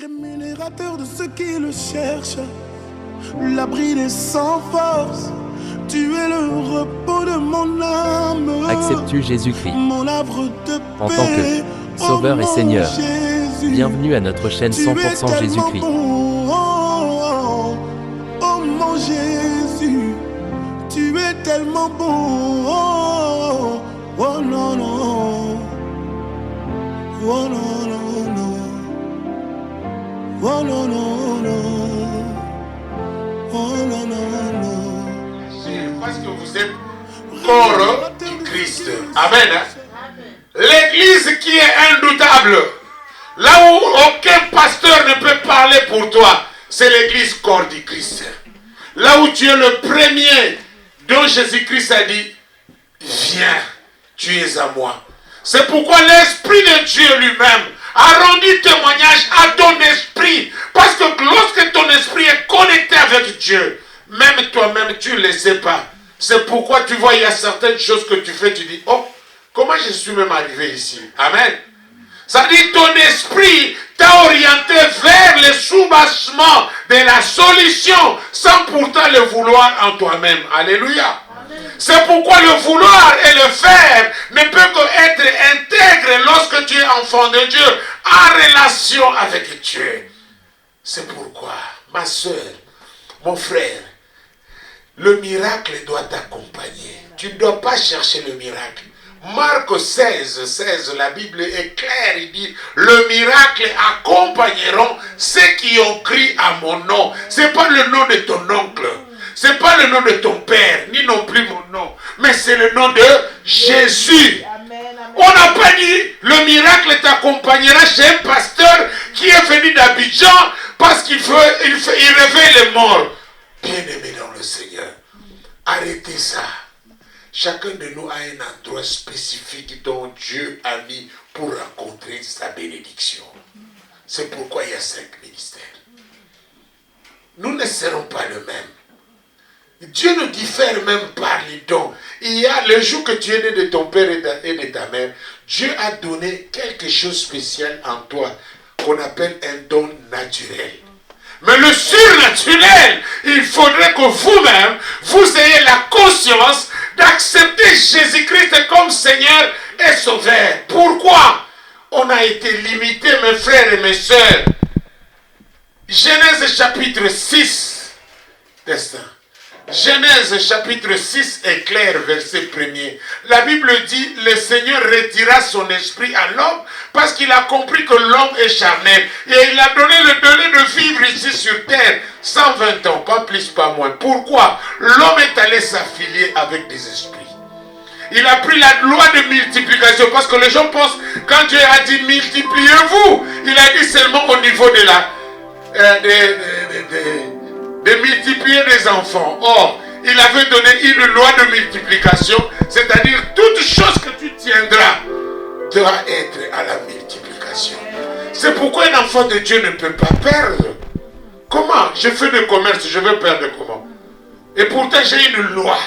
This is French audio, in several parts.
Rémunérateur de ceux qui le cherchent, l'abri des sans force, tu es le repos de mon âme. Acceptes-tu Jésus-Christ mon havre de en tant que Sauveur et Seigneur? Jésus, Bienvenue à notre chaîne 100% Jésus-Christ. Bon, oh mon Jésus, tu es tellement bon. Oh non, non. Oh non, non, non. Oh non, non, non. Oh non, non, non. Parce que vous êtes corps du Christ. Amen. L'église qui est indoutable, là où aucun pasteur ne peut parler pour toi, c'est l'église corps du Christ. Là où tu es le premier dont Jésus-Christ a dit, viens, tu es à moi. C'est pourquoi l'Esprit de Dieu lui-même a rendu témoignage à ton esprit. Parce que lorsque ton esprit est connecté avec Dieu, même toi-même, tu ne le sais pas. C'est pourquoi tu vois, il y a certaines choses que tu fais, tu dis, oh, comment je suis même arrivé ici? Amen. Ça dit, ton esprit t'a orienté vers le soubassement de la solution, sans pourtant le vouloir en toi-même. Alléluia. C'est pourquoi le vouloir et le faire ne peut qu'être intègre lorsque tu es enfant de Dieu, en relation avec Dieu. C'est pourquoi, ma soeur, mon frère, le miracle doit t'accompagner. Tu ne dois pas chercher le miracle. Marc 16, la Bible est claire, il dit, le miracle accompagneront ceux qui ont crié à mon nom. Ce n'est pas le nom de ton oncle. Ce n'est pas le nom de ton père, ni non plus mon nom, mais c'est le nom de Jésus. Amen. On n'a pas dit le miracle t'accompagnera chez un pasteur qui est venu d'Abidjan parce qu'il réveille les morts. Bien-aimé dans le Seigneur, arrêtez ça. Chacun de nous a un endroit spécifique dont Dieu a mis pour rencontrer sa bénédiction. C'est pourquoi il y a 5 ministères. Nous ne serons pas le même. Dieu ne diffère même par les dons. Il y a le jour que tu es né de ton père et de ta mère, Dieu a donné quelque chose de spécial en toi qu'on appelle un don naturel. Mais le surnaturel, il faudrait que vous-même, vous ayez la conscience d'accepter Jésus-Christ comme Seigneur et Sauveur. Pourquoi? On a été limité, mes frères et mes sœurs. Genèse chapitre 6, destin. Genèse chapitre 6 est clair, verset 1er. La Bible dit, le Seigneur retira son esprit à l'homme parce qu'il a compris que l'homme est charnel. Et il a donné le délai de vivre ici sur terre 120 ans, pas plus, pas moins. Pourquoi? L'homme est allé s'affilier avec des esprits. Il a pris la loi de multiplication parce que les gens pensent, quand Dieu a dit multipliez-vous, il a dit seulement au niveau de la... de multiplier les enfants. Or, il avait donné une loi de multiplication, c'est-à-dire toute chose que tu tiendras doit être à la multiplication. C'est pourquoi un enfant de Dieu ne peut pas perdre. Comment? Je fais du commerce, je veux perdre comment? Et pourtant j'ai une loi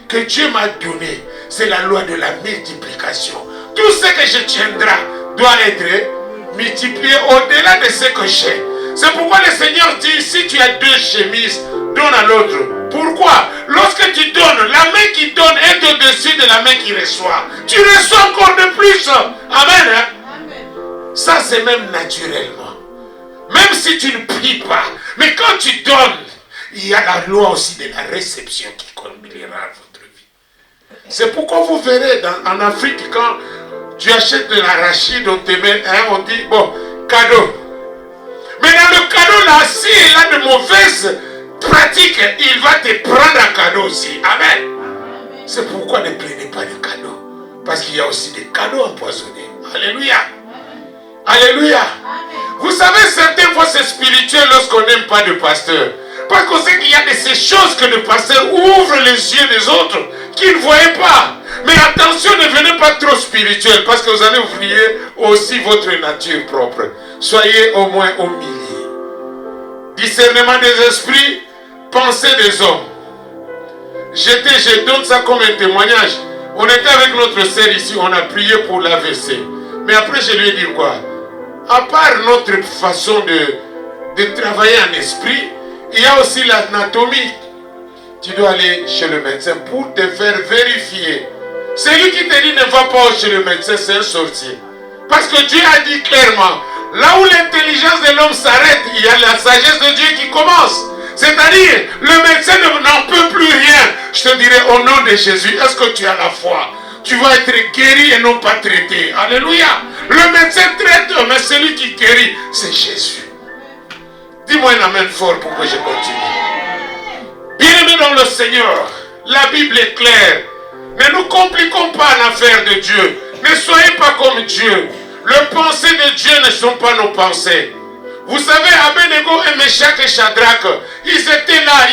que Dieu m'a donnée, c'est la loi de la multiplication. Tout ce que je tiendrai doit être multiplié au-delà de ce que j'ai. C'est pourquoi le Seigneur dit, si tu as 2 chemises, donne à l'autre. Pourquoi? Lorsque tu donnes, la main qui donne est au-dessus de la main qui reçoit. Tu reçois encore de plus. Amen. Hein? Amen. Ça, c'est même naturellement. Même si tu ne pries pas. Mais quand tu donnes, il y a la loi aussi de la réception qui combinera votre vie. C'est pourquoi vous verrez en Afrique, quand tu achètes de l'arachide, on te met, on dit, bon, cadeau. Mais dans le cadeau là, si il a de mauvaises pratiques, il va te prendre un cadeau aussi. Amen. C'est pourquoi ne prenez pas de cadeaux. Parce qu'il y a aussi des cadeaux empoisonnés. Alléluia. Alléluia. Vous savez, certaines fois c'est spirituel lorsqu'on n'aime pas de pasteur. Parce qu'on sait qu'il y a de ces choses que le pasteur ouvre les yeux des autres qui ne voyaient pas. Mais attention, ne venez pas trop spirituel parce que vous allez oublier aussi votre nature propre. Soyez au moins au milieu. Discernement des esprits, pensée des hommes. Je donne ça comme un témoignage. On était avec notre sœur ici, on a prié pour l'AVC. Mais après je lui ai dit quoi? à part notre façon de travailler en esprit, il y a aussi l'anatomie. Tu dois aller chez le médecin pour te faire vérifier. Celui qui te dit ne va pas chez le médecin, c'est un sorcier. Parce que Dieu a dit clairement, là où l'intelligence de l'homme s'arrête, il y a la sagesse de Dieu qui commence. C'est-à-dire, le médecin n'en peut plus rien. Je te dirai au nom de Jésus, est-ce que tu as la foi? Tu vas être guéri et non pas traité. Alléluia. Le médecin traite, mais celui qui guérit, c'est Jésus. Dis-moi un amen fort pour que je continue. Bien-aimés dans le Seigneur, la Bible est claire. Ne nous compliquons pas l'affaire de Dieu. Ne soyez pas comme Dieu. Les pensées de Dieu ne sont pas nos pensées. Vous savez, Abednego et Meshach et Shadrach, ils étaient là,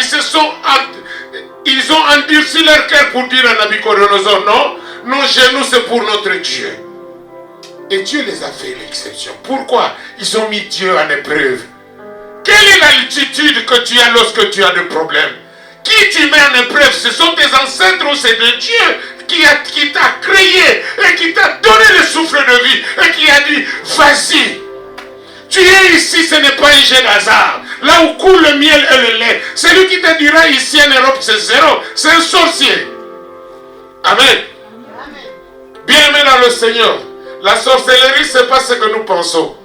ils ont endurci leur cœur pour dire à Nabucodonosor, non, nos genoux c'est pour notre Dieu. Et Dieu les a fait l'exception. Pourquoi? Ils ont mis Dieu en épreuve. Quelle est l'altitude que tu as lorsque tu as des problèmes? Qui tu mets en épreuve? Ce sont tes ancêtres ou c'est de Dieu qui t'a créé et qui t'a donné le souffle de vie et qui a dit, vas-y. Tu es ici, ce n'est pas un jeu d'hasard. Là où coule le miel et le lait. Celui qui te dira ici en Europe c'est zéro, c'est un sorcier. Amen. Bien-aimé dans le Seigneur, la sorcellerie c'est pas ce que nous pensons.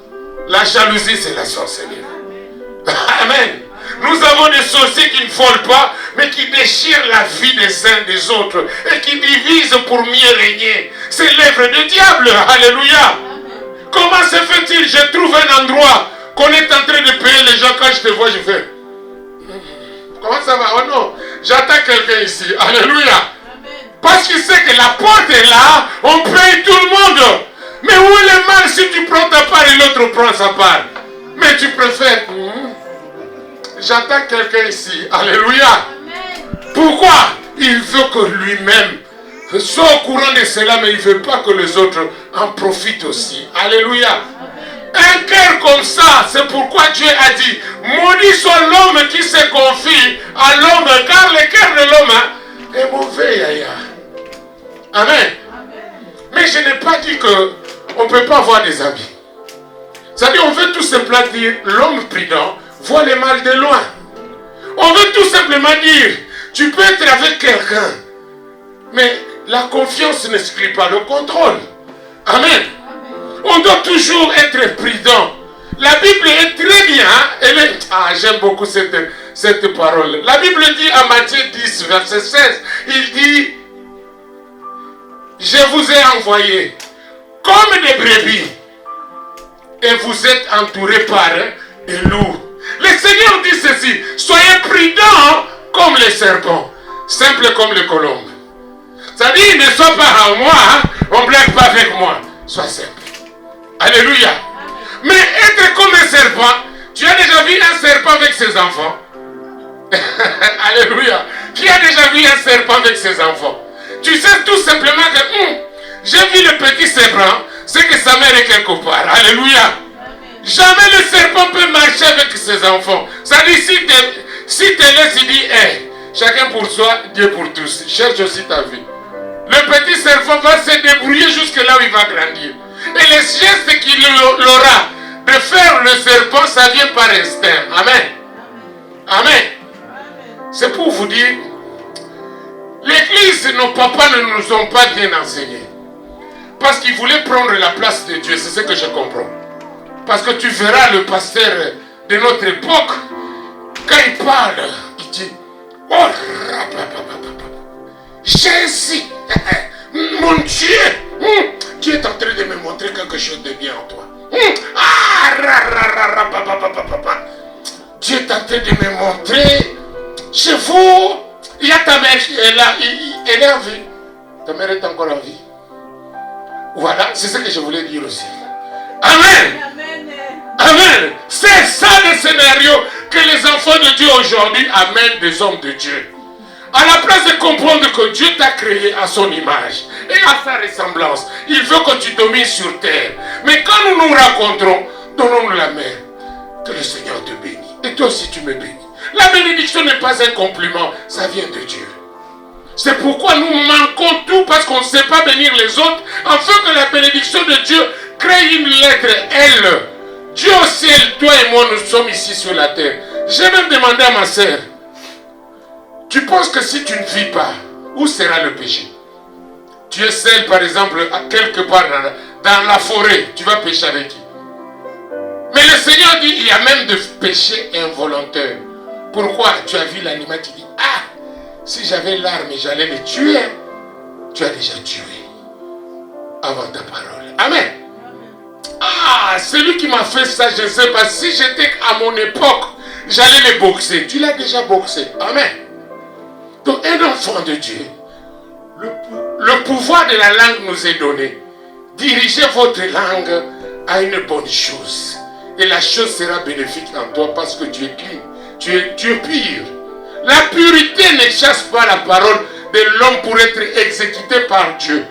La jalousie c'est la sorcellerie. Amen. Nous avons des sorciers qui ne volent pas, mais qui déchirent la vie des uns des autres et qui divisent pour mieux régner. C'est l'œuvre du diable. Alléluia. Comment se fait-il? Je trouve un endroit qu'on est en train de payer les gens. Quand je te vois, je fais. Comment ça va? Oh non, j'attends quelqu'un ici. Alléluia. Parce qu'il sait que la porte est là, on paye tout le monde. Mais où est le mal si tu prends ta part et l'autre prend sa part? Mais tu préfères. J'attends quelqu'un ici. Alléluia. Pourquoi? Il veut que lui-même soit au courant de cela, mais il ne veut pas que les autres en profitent aussi. Alléluia. Un cœur comme ça, c'est pourquoi Dieu a dit, maudit soit l'homme qui se confie à l'homme, car le cœur de l'homme est mauvais. Yaya. Amen. Mais je n'ai pas dit qu'on ne peut pas voir des habits. C'est-à-dire, on veut tout simplement dire, l'homme prudent voit le mal de loin. On veut tout simplement dire, tu peux être avec quelqu'un, mais la confiance n'exclut pas le contrôle. Amen. On doit toujours être prudent. La Bible est très bien. J'aime beaucoup cette parole. La Bible dit à Matthieu 10, verset 16, il dit, je vous ai envoyé comme des brebis et vous êtes entourés par des loups. Le Seigneur dit ceci, soyez prudents comme les serpents, simples comme les colombes. C'est-à-dire, ne sois pas en moi, on ne blague pas avec moi. Sois simple. Alléluia. Mais être comme un serpent, tu as déjà vu un serpent avec ses enfants? Alléluia. Qui a déjà vu un serpent avec ses enfants? Tu sais tout simplement que j'ai vu le petit serpent, c'est que sa mère est quelque part. Alléluia. Jamais le serpent peut marcher avec ses enfants. Ça dit, si tu laisses, il dit, chacun pour soi, Dieu pour tous. Cherche aussi ta vie. Le petit serpent va se débrouiller jusque là où il va grandir. Et les gestes qu'il aura de faire le serpent, ça vient par instinct. Amen. Amen. C'est pour vous dire, l'église, nos papas ne nous ont pas bien enseignés. Parce qu'ils voulaient prendre la place de Dieu. C'est ce que je comprends. Parce que tu verras le pasteur de notre époque, quand il parle, il dit, oh, Jésus, mon Dieu, Dieu est en train de me montrer quelque chose de bien en toi. Dieu est en train de me montrer, chez vous, il y a ta mère qui est là, elle est en vie. Ta mère est encore en vie. Voilà, c'est ce que je voulais dire aussi. Amen. Amen. C'est ça le scénario que les enfants de Dieu aujourd'hui amènent des hommes de Dieu. À la place de comprendre que Dieu t'a créé à son image et à sa ressemblance, il veut que tu domines sur terre. Mais quand nous nous rencontrons, donnons-nous la main. Que le Seigneur te bénisse. Et toi aussi tu me bénis. La bénédiction n'est pas un compliment, ça vient de Dieu. C'est pourquoi nous manquons tout parce qu'on ne sait pas bénir les autres, afin que la bénédiction de Dieu crée une lettre L Dieu au ciel, toi et moi, nous sommes ici sur la terre. J'ai même demandé à ma sœur, tu penses que si tu ne vis pas, où sera le péché? Tu es seul, par exemple, quelque part dans la forêt, tu vas pécher avec qui? Mais le Seigneur dit, il y a même de péchés involontaires. Pourquoi? Tu as vu l'animal qui dit, ah, si j'avais l'arme et j'allais le tuer, tu as déjà tué avant ta parole. Amen. Ah, celui qui m'a fait ça, je ne sais pas, si j'étais à mon époque, j'allais le boxer. Tu l'as déjà boxé. Amen. Donc un enfant de Dieu, le pouvoir de la langue nous est donné. Dirigez votre langue à une bonne chose. Et la chose sera bénéfique en toi parce que tu es clean. Tu es pur. La pureté ne chasse pas la parole de l'homme pour être exécuté par Dieu.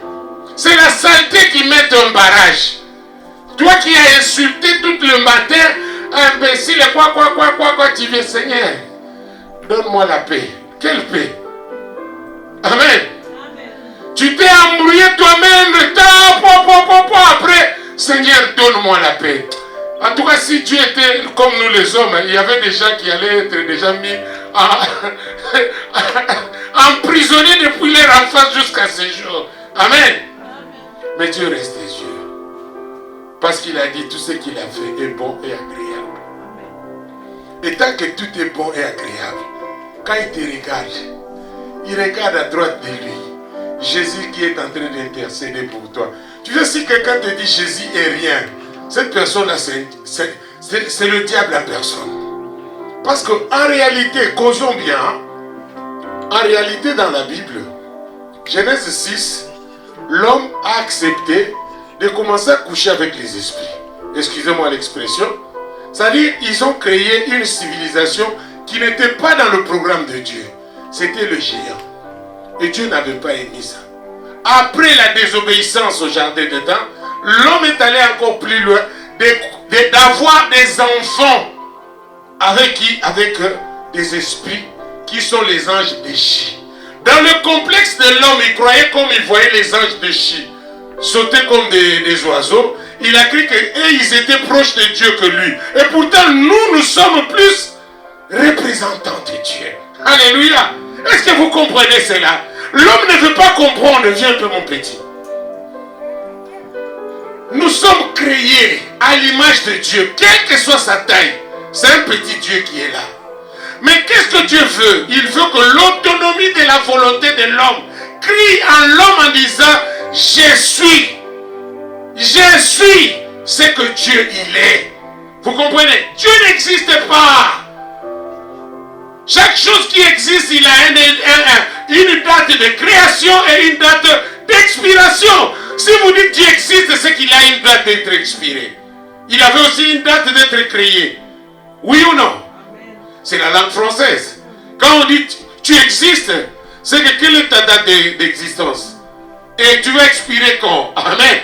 C'est la saleté qui met un barrage. Toi qui as insulté tout le matin, imbécile, quoi, tu viens, Seigneur, donne-moi la paix. Quelle paix? Amen. Tu t'es embrouillé toi-même le temps, après, Seigneur, donne-moi la paix. En tout cas, si Dieu était comme nous les hommes, il y avait des gens qui allaient être déjà mis emprisonnés depuis leur enfance jusqu'à ce jour. Amen. Mais Dieu reste Dieu. Parce qu'il a dit tout ce qu'il a fait est bon et agréable. Et tant que tout est bon et agréable, quand il te regarde, il regarde à droite de lui Jésus qui est en train d'intercéder pour toi. Tu sais, si quelqu'un te dit Jésus est rien, cette personne-là, c'est le diable à personne. Parce qu'en réalité, causons bien, en réalité dans la Bible, Genèse 6, l'homme a accepté de commencer à coucher avec les esprits. Excusez-moi l'expression. C'est-à-dire, ils ont créé une civilisation qui n'était pas dans le programme de Dieu. C'était le géant. Et Dieu n'avait pas aimé ça. Après la désobéissance au jardin d'Éden, l'homme est allé encore plus loin d'avoir des enfants. Avec qui? Avec des esprits qui sont les anges déchus. Dans le complexe de l'homme, il croyait comme il voyait les anges déchus sauter comme des oiseaux. Il a cru qu'ils étaient proches de Dieu que lui. Et pourtant, nous sommes plus représentants de Dieu. Alléluia. Est-ce que vous comprenez cela? L'homme ne veut pas comprendre. Viens un peu, mon petit. Nous sommes créés à l'image de Dieu, quelle que soit sa taille. C'est un petit Dieu qui est là. Mais qu'est-ce que Dieu veut? Il veut que l'autonomie de la volonté de l'homme crie en l'homme en disant, je suis ce que Dieu il est. Vous comprenez? Dieu n'existe pas. Chaque chose qui existe, il a une date de création et une date d'expiration. Si vous dites Dieu existe, c'est qu'il a une date d'être expiré. Il avait aussi une date d'être créé. Oui ou non? C'est la langue française. Quand on dit tu existes, c'est que quelle est ta date d'existence? Et tu vas expirer quand? Amen.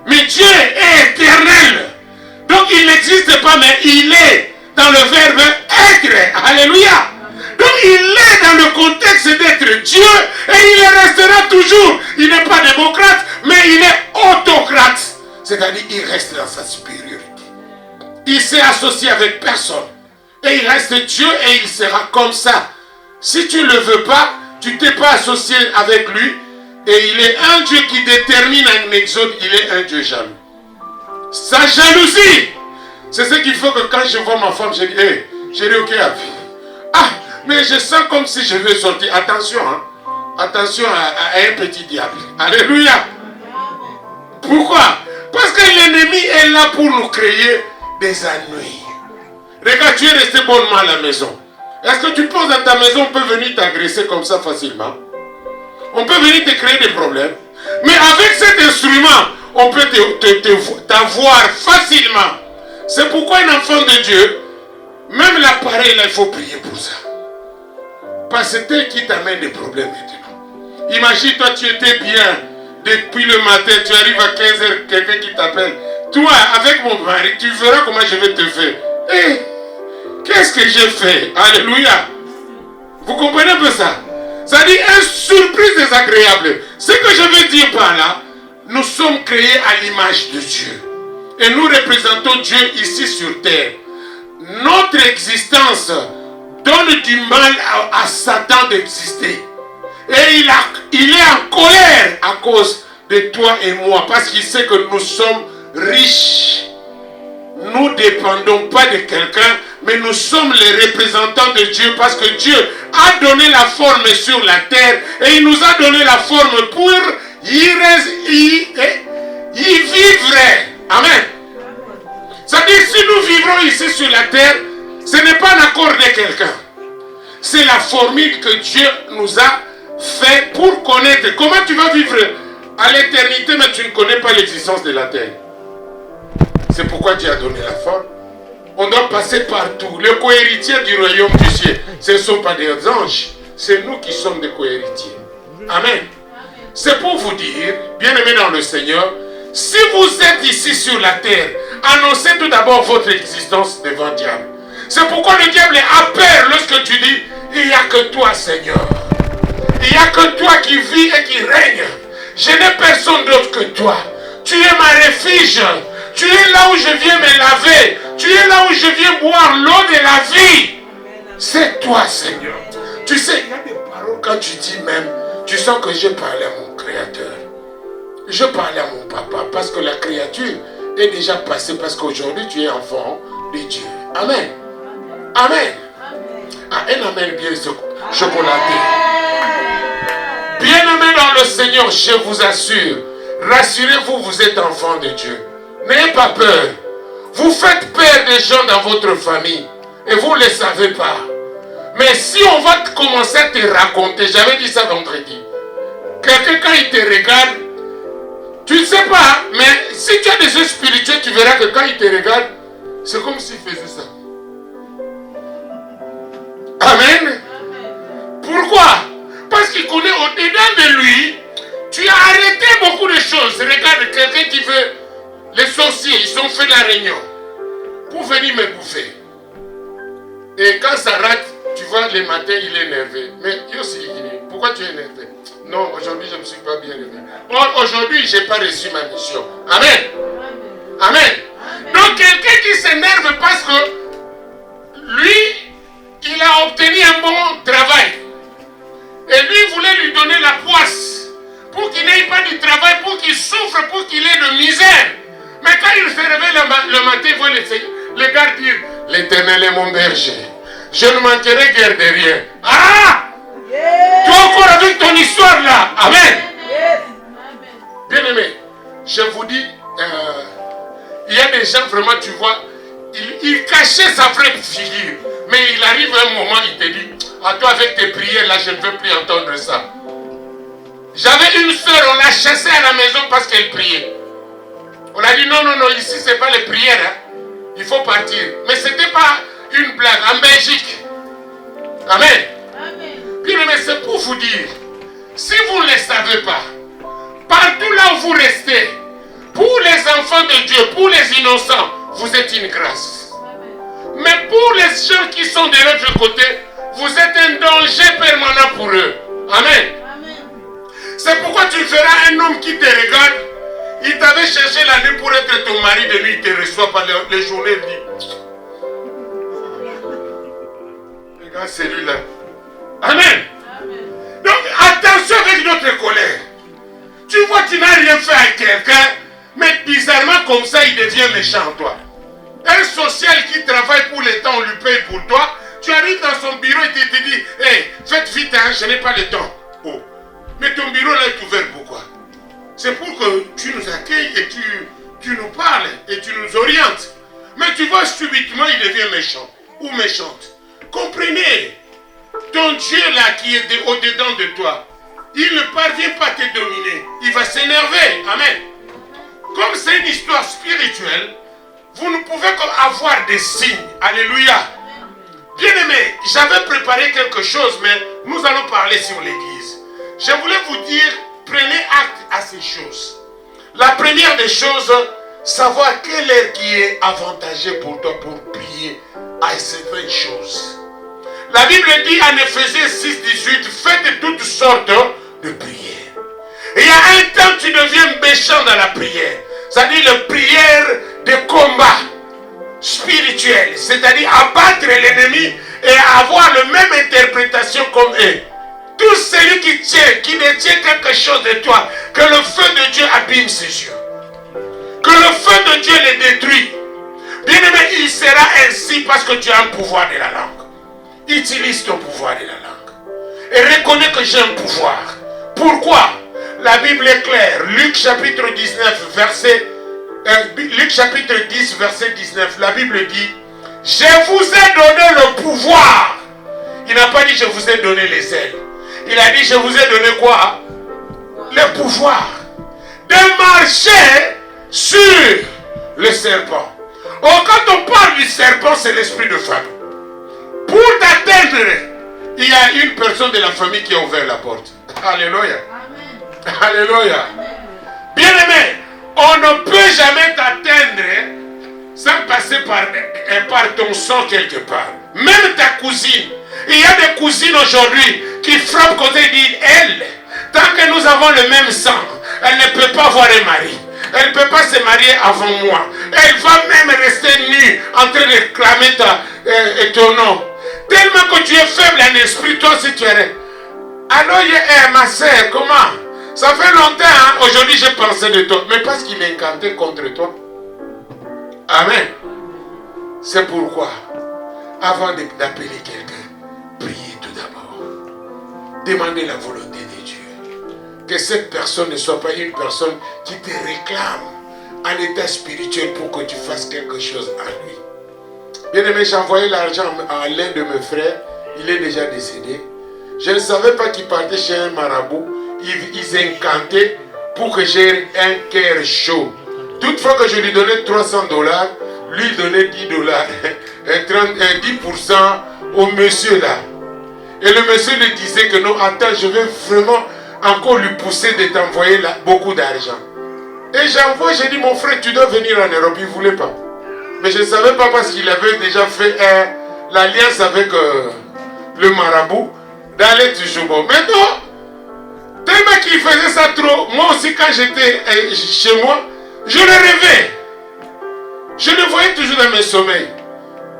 Mais Dieu est éternel. Donc il n'existe pas, mais il est dans le verbe être. Alléluia. Donc il est dans le contexte d'être Dieu et il restera toujours. Il n'est pas démocrate, mais il est autocrate. C'est-à-dire il reste dans sa supériorité. Il s'est associé avec personne. Et il reste Dieu et il sera comme ça. Si tu ne le veux pas, tu t'es pas associé avec lui. Et il est un Dieu qui détermine un exode. Il est un Dieu jaloux. Sa jalousie, c'est ce qu'il faut que quand je vois ma femme, je dis, hey, chérie, ok, ah, mais je sens comme si je veux sortir. Attention, hein. Attention à un petit diable. Alléluia. Pourquoi? Parce que l'ennemi est là pour nous créer des ennuis. Regarde, tu es resté bonnement à la maison. Est-ce que tu penses dans ta maison, on peut venir t'agresser comme ça facilement? On peut venir te créer des problèmes. Mais avec cet instrument, on peut t'avoir facilement. C'est pourquoi un enfant de Dieu, même l'appareil, là, il faut prier pour ça. Parce que c'est elle qui t'amène des problèmes maintenant. Imagine, toi, tu étais bien. Depuis le matin, tu arrives à 15h, quelqu'un qui t'appelle. Toi, avec mon mari, tu verras comment je vais te faire. Hé, qu'est-ce que j'ai fait? Alléluia. Vous comprenez un peu ça? Ça dit une surprise désagréable. Ce que je veux dire par là, nous sommes créés à l'image de Dieu. et nous représentons Dieu ici sur terre. Notre existence donne du mal à Satan d'exister. Et il est en colère à cause de toi et moi, parce qu'il sait que nous sommes riches. Nous ne dépendons pas de quelqu'un, mais nous sommes les représentants de Dieu, parce que Dieu a donné la forme sur la terre et il nous a donné la forme pour y vivre. Amen. C'est-à-dire, si nous vivrons ici sur la terre, ce n'est pas l'accord de quelqu'un. C'est la formule que Dieu nous a fait pour connaître. Comment tu vas vivre à l'éternité, mais tu ne connais pas l'existence de la terre? C'est pourquoi Dieu a donné la forme. On doit passer partout. Les co-héritiers du royaume du ciel, ce ne sont pas des anges. C'est nous qui sommes des co-héritiers. Amen. C'est pour vous dire, bien-aimés dans le Seigneur, si vous êtes ici sur la terre, annoncez tout d'abord votre existence devant le diable. C'est pourquoi le diable a peur lorsque tu dis, il n'y a que toi, Seigneur. Il n'y a que toi qui vis et qui règne. Je n'ai personne d'autre que toi. Tu es ma refuge. Tu es là où je viens me laver. Tu es là où je viens boire l'eau de la vie. C'est toi, Seigneur. Tu sais, il y a des paroles quand tu dis même, tu sens que je parlais à mon Créateur. Je parlais à mon papa parce que la créature est déjà passée, parce qu'aujourd'hui tu es enfant de Dieu. Amen. Amen. Ah, un amen bien chocolaté. Bien-aimés dans le Seigneur, je vous assure, rassurez-vous, vous êtes enfant de Dieu. N'ayez pas peur. Vous faites peur des gens dans votre famille et vous ne le savez pas. Mais si on va commencer à te raconter, j'avais dit ça vendredi, quelqu'un quand il te regarde, tu ne sais pas, mais si tu as des yeux spirituels, tu verras que quand il te regarde, c'est comme s'il faisait ça. Amen. Pourquoi? Parce qu'il connaît au-dedans de lui, tu as arrêté beaucoup de choses. Regarde, quelqu'un qui veut, les sorciers, ils ont fait la réunion pour venir me bouffer. Et quand ça rate, tu vois, le matin, il est énervé. Mais Yossi, pourquoi tu es énervé? Non, aujourd'hui, je ne me suis pas bien élevé. Aujourd'hui, je n'ai pas reçu ma mission. Amen. Amen. Donc, quelqu'un qui s'énerve parce que lui, il a obtenu un bon travail. Et lui voulait lui donner la poisse pour qu'il n'ait pas du travail, pour qu'il souffre, pour qu'il ait de misère. Mais quand il se réveille le matin, il voit les gars dire, l'Éternel est mon berger. Je ne manquerai guère de rien. Ah! Yeah. Tu es encore avec ton histoire là. Amen. Yes. Bien aimé, je vous dis, il y a des gens vraiment, tu vois, il cachait sa vraie figure. Mais il arrive un moment, il te dit, à toi avec tes prières là, je ne veux plus entendre ça. J'avais une soeur, on l'a chassée à la maison parce qu'elle priait. On a dit non, ici c'est pas les prières, hein. Il faut partir. Mais ce n'était pas une blague, en Belgique. Amen. Bien, mais c'est pour vous dire, si vous ne le savez pas, partout là où vous restez, pour les enfants de Dieu, pour les innocents, vous êtes une grâce. Mais pour les gens qui sont de l'autre côté, vous êtes un danger permanent pour eux. Amen. C'est pourquoi tu feras un homme qui te regarde, il t'avait cherché la nuit pour être ton mari, de lui il te reçoit par les journées, il dit, regarde celui-là. Amen. Donc attention avec notre colère. Tu vois, tu n'as rien fait à quelqu'un, mais bizarrement comme ça, il devient méchant toi. Un social qui travaille pour l'État, on lui paye pour toi. Tu arrives dans son bureau et tu te dis, hey, faites vite, hein, je n'ai pas le temps. Oh. Mais ton bureau là est ouvert pourquoi? C'est pour que tu nous accueilles et tu nous parles et tu nous orientes. Mais tu vois, subitement, il devient méchant ou méchante. Comprenez, ton Dieu là qui est au-dedans de toi, il ne parvient pas à te dominer. Il va s'énerver. Amen. Comme c'est une histoire spirituelle, vous ne pouvez qu'avoir des signes. Alléluia. Bien-aimés, j'avais préparé quelque chose, mais nous allons parler sur l'église. Je voulais vous dire, prenez acte à ces choses. La première des choses, savoir quelle heure qui est avantagée pour toi pour prier à certaines choses. La Bible dit en Éphésiens 6, 18, faites toutes sortes de prières. Et il y a un temps tu deviens méchant dans la prière. C'est-à-dire la prière de combat spirituel, c'est-à-dire abattre l'ennemi et avoir la même interprétation comme eux. Tout celui qui détient quelque chose de toi, que le feu de Dieu abîme ses yeux. Que le feu de Dieu les détruit. Bien-aimé, il sera ainsi parce que tu as un pouvoir de la langue. Utilise ton pouvoir de la langue. Et reconnais que j'ai un pouvoir. Pourquoi? La Bible est claire. Luc chapitre 19, Luc chapitre 10, verset 19. La Bible dit, je vous ai donné le pouvoir. Il n'a pas dit je vous ai donné les ailes. Il a dit je vous ai donné quoi? Le pouvoir de marcher sur le serpent. Oh, quand on parle du serpent, c'est l'esprit de femme. Pour t'atteindre, il y a une personne de la famille qui a ouvert la porte. Alléluia. Amen. Alléluia. Bien-aimé, on ne peut jamais t'atteindre sans passer par ton sang quelque part. Même ta cousine. Il y a des cousines aujourd'hui qui frappent côté et disent, elle, tant que nous avons le même sang, elle ne peut pas avoir un mari. Elle ne peut pas se marier avant moi. Elle va même rester nue en train de clamer ton nom. Tellement que tu es faible en esprit, toi aussi tu es. Alors, ma soeur, comment? Ça fait longtemps, hein? Aujourd'hui j'ai pensé de toi. Mais parce qu'il est incanté contre toi. Amen. C'est pourquoi, avant d'appeler quelqu'un, priez tout d'abord. Demandez la volonté de Dieu. Que cette personne ne soit pas une personne qui te réclame en état spirituel pour que tu fasses quelque chose à lui. Bien aimé, j'ai envoyé l'argent à l'un de mes frères. Il est déjà décédé. Je ne savais pas qu'il partait chez un marabout. Ils incantaient pour que j'ai un cœur chaud. Toutefois que je lui donnais $300, lui donnait $10, 10% au monsieur là. Et le monsieur lui disait que non, attends, je vais vraiment encore lui pousser de t'envoyer beaucoup d'argent. Et j'envoie, j'ai dit, mon frère, tu dois venir en Europe. Il ne voulait pas. Mais je ne savais pas parce qu'il avait déjà fait l'alliance avec le marabout d'aller toujours bon. Maintenant, tellement qu'il faisait ça trop, moi aussi quand j'étais chez moi, je le rêvais. Je le voyais toujours dans mes sommeils.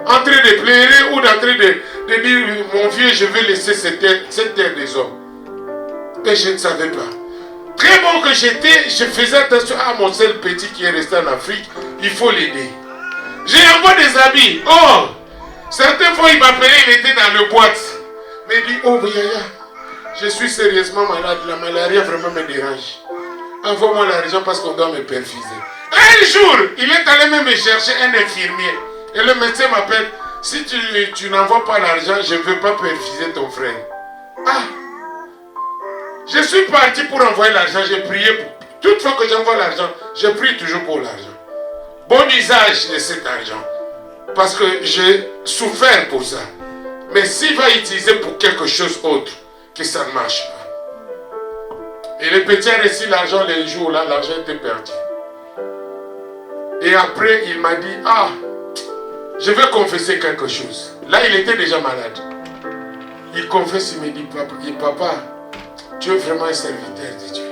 En train de pleurer ou en train de dire, mon vieux, je vais laisser cette terre des hommes. Et je ne savais pas. Très bon que j'étais, je faisais attention à mon seul petit qui est resté en Afrique. Il faut l'aider. J'ai envoyé des habits. Oh, certaines fois il m'appelait, il était dans le boîte. Mais il dit, oh Yaya, je suis sérieusement malade. La malaria vraiment me dérange. Envoie-moi l'argent parce qu'on doit me perfuser. Un jour, il est allé même me chercher un infirmier. Et le médecin m'appelle. Si tu n'envoies pas l'argent, je ne veux pas perfuser ton frère. Ah! Je suis parti pour envoyer l'argent. J'ai prié pour. Toute fois que j'envoie l'argent, je prie toujours pour l'argent. Bon usage de cet argent. Parce que j'ai souffert pour ça. Mais s'il va utiliser pour quelque chose autre, que ça ne marche pas. Et le petit a reçu l'argent les jours là, l'argent était perdu. Et après, il m'a dit, ah, je vais confesser quelque chose. Là, il était déjà malade. Il confesse, il me dit, papa, tu es vraiment un serviteur de Dieu.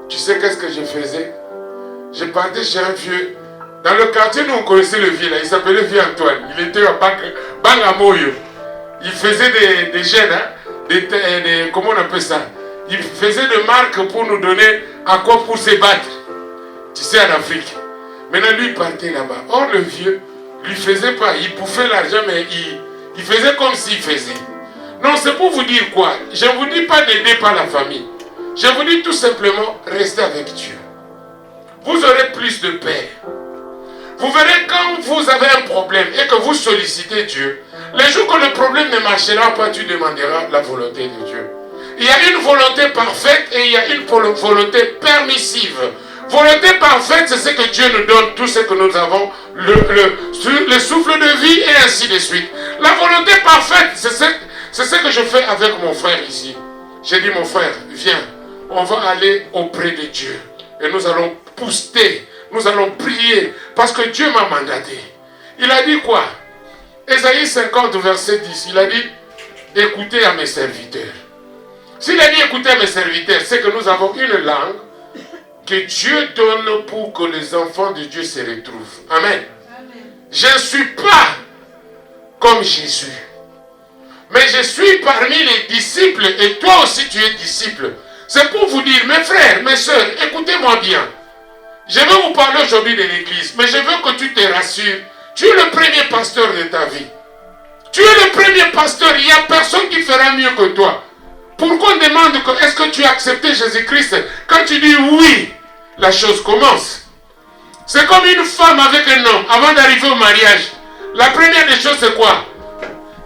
Tu sais qu'est-ce que je faisais? Je partais chez un vieux. Dans le quartier, nous on connaissait le vieux là. Il s'appelait Vieux Antoine. Il était à Bangamoyo. Il faisait des gènes, hein, comment on appelle ça? Il faisait des marques pour nous donner à quoi pour se battre. Tu sais, en Afrique. Maintenant, lui, il partait là-bas. Or, le vieux, lui faisait pas. Il bouffait l'argent, mais il faisait comme s'il faisait. Non, c'est pour vous dire quoi? Je ne vous dis pas d'aider par la famille. Je vous dis tout simplement, restez avec Dieu. Vous aurez plus de paix. Vous verrez quand vous avez un problème et que vous sollicitez Dieu, les jours que le problème ne marchera pas, tu demanderas la volonté de Dieu. Il y a une volonté parfaite et il y a une volonté permissive. Volonté parfaite, c'est ce que Dieu nous donne, tout ce que nous avons, le souffle de vie et ainsi de suite. La volonté parfaite, c'est ce que je fais avec mon frère ici. J'ai dit, mon frère, viens, on va aller auprès de Dieu. Et nous allons pousser, nous allons prier, parce que Dieu m'a mandaté. Il a dit quoi? Ésaïe 50, verset 10, il a dit, écoutez à mes serviteurs. S'il a dit écoutez à mes serviteurs, c'est que nous avons une langue que Dieu donne pour que les enfants de Dieu se retrouvent. Amen. Je ne suis pas comme Jésus. Mais je suis parmi les disciples et toi aussi tu es disciple. C'est pour vous dire, mes frères, mes soeurs, écoutez-moi bien. Je vais vous parler aujourd'hui de l'église, mais je veux que tu te rassures. Tu es le premier pasteur de ta vie. Tu es le premier pasteur, il n'y a personne qui fera mieux que toi. Pourquoi on demande est-ce que tu as accepté Jésus-Christ? Quand tu dis oui, la chose commence. C'est comme une femme avec un homme, avant d'arriver au mariage. La première des choses, c'est quoi?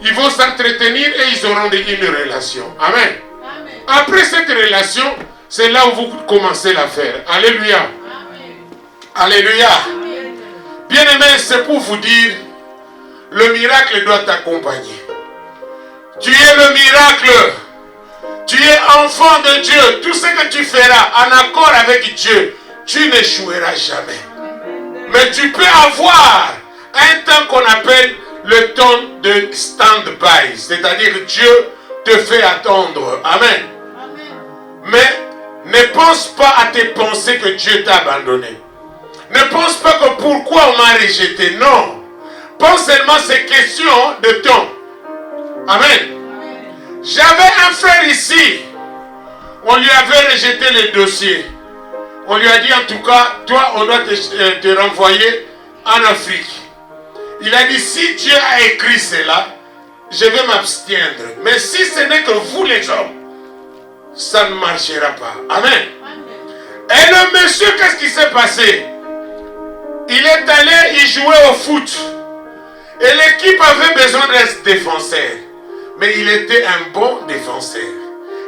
Ils vont s'entretenir et ils auront une relation. Amen. Amen. Après cette relation, c'est là où vous commencez l'affaire. Alléluia. Amen. Alléluia. Amen. Bien-aimé, c'est pour vous dire, le miracle doit t'accompagner. Tu es le miracle. Tu es enfant de Dieu. Tout ce que tu feras en accord avec Dieu, tu n'échoueras jamais. Mais tu peux avoir un temps qu'on appelle le temps de stand-by. C'est-à-dire Dieu te fait attendre. Amen. Mais ne pense pas à tes pensées que Dieu t'a abandonné. Ne pense pas que pourquoi on m'a rejeté. Non. Pense seulement ces questions de temps. Amen. J'avais un frère ici. On lui avait rejeté le dossier. On lui a dit en tout cas, toi on doit te renvoyer en Afrique. Il a dit, si Dieu a écrit cela, je vais m'abstiendre. Mais si ce n'est que vous les hommes, ça ne marchera pas. Amen. Et le monsieur, qu'est-ce qui s'est passé? Il est allé, il jouait au foot. Et l'équipe avait besoin d'un défenseur. Mais il était un bon défenseur.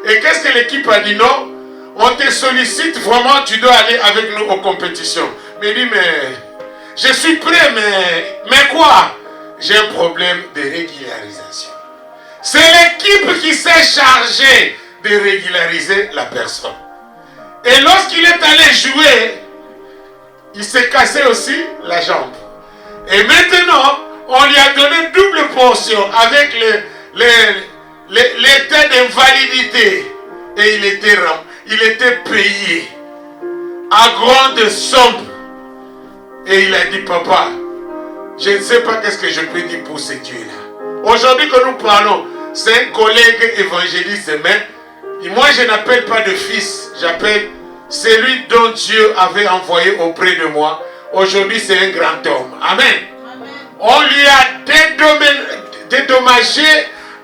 Et qu'est-ce que l'équipe a dit? Non, on te sollicite vraiment, tu dois aller avec nous aux compétitions. Mais il dit, mais je suis prêt, mais quoi? J'ai un problème de régularisation. C'est l'équipe qui s'est chargée de régulariser la personne. Et lorsqu'il est allé jouer, il s'est cassé aussi la jambe. Et maintenant, on lui a donné double portion avec l'état d'invalidité. Et il était payé à grande somme. Et il a dit, papa, je ne sais pas qu'est-ce que je peux dire pour ce Dieu-là. Aujourd'hui que nous parlons, c'est un collègue évangéliste, mais moi je n'appelle pas de fils, j'appelle celui dont Dieu avait envoyé auprès de moi. Aujourd'hui c'est un grand homme. Amen. Amen. On lui a dédommagé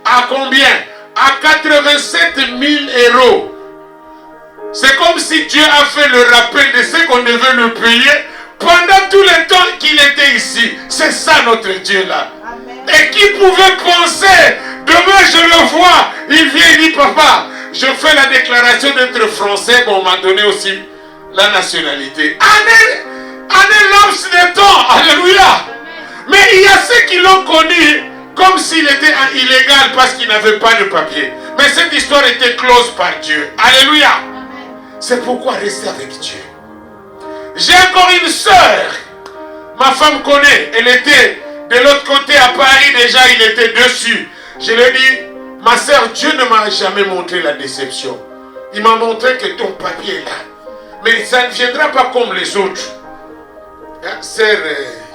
à combien? À 87 000 euros. C'est comme si Dieu a fait le rappel de ce qu'on devait le payer pendant tout le temps qu'il était ici. C'est ça notre Dieu là. Amen. Et qui pouvait penser, demain je le vois, il vient et dit, papa, je fais la déclaration d'être français, bon, on m'a donné aussi la nationalité. Année laps de temps, alléluia. Amen. Mais il y a ceux qui l'ont connu comme s'il était illégal parce qu'il n'avait pas de papier. Mais cette histoire était close par Dieu. Alléluia. C'est pourquoi rester avec Dieu. J'ai encore une sœur. Ma femme connaît. Elle était de l'autre côté à Paris déjà. Il était dessus. Je lui ai dit, ma sœur, Dieu ne m'a jamais montré la déception. Il m'a montré que ton papier est là. Mais ça ne viendra pas comme les autres. Sœur,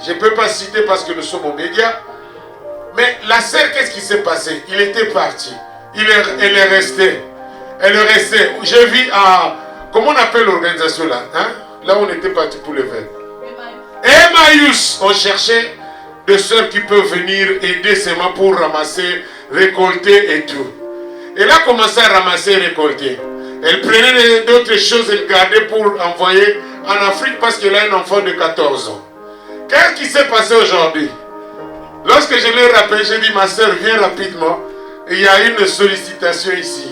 je ne peux pas citer parce que nous sommes aux médias. Mais la sœur, qu'est-ce qui s'est passé? Il était parti. Elle est restée. Elle est restée. J'ai vu à... Comment on appelle l'organisation là? Là où on était parti pour le faire. Emmaüs. On cherchait des sœurs qui peuvent venir aider seulement pour ramasser, récolter et tout. Elle a commencé à ramasser et récolter. Elle prenait d'autres choses, elle gardait pour envoyer en Afrique parce qu'elle a un enfant de 14 ans. Qu'est-ce qui s'est passé aujourd'hui? Lorsque je l'ai rappelé, j'ai dit, ma soeur, viens rapidement. Il y a une sollicitation ici.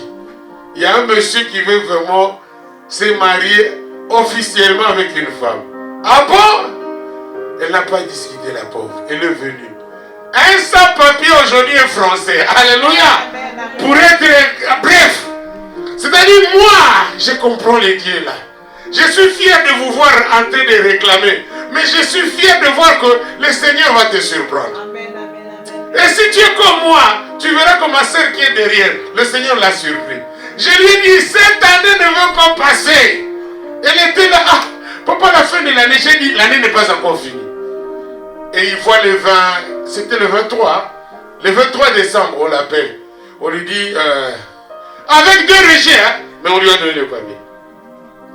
Il y a un monsieur qui veut vraiment se marier officiellement avec une femme. Ah bon? Elle n'a pas discuté, la pauvre. Elle est venue. Un sans-papier aujourd'hui est français. Alléluia. Pour être... Bref. C'est-à-dire, moi, je comprends les dieux là. Je suis fier de vous voir en train de réclamer. Mais je suis fier de voir que le Seigneur va te surprendre. Et si tu es comme moi, tu verras que ma soeur qui est derrière, le Seigneur l'a surpris. Je lui ai dit, cette année ne veut pas passer. Elle était là. Ah, papa, à la fin de l'année, j'ai dit, l'année n'est pas encore finie. Et il voit le 20, c'était le 23. Le 23 décembre, on l'appelle. On lui dit, avec 2 rejets, hein, mais on lui a donné le papier.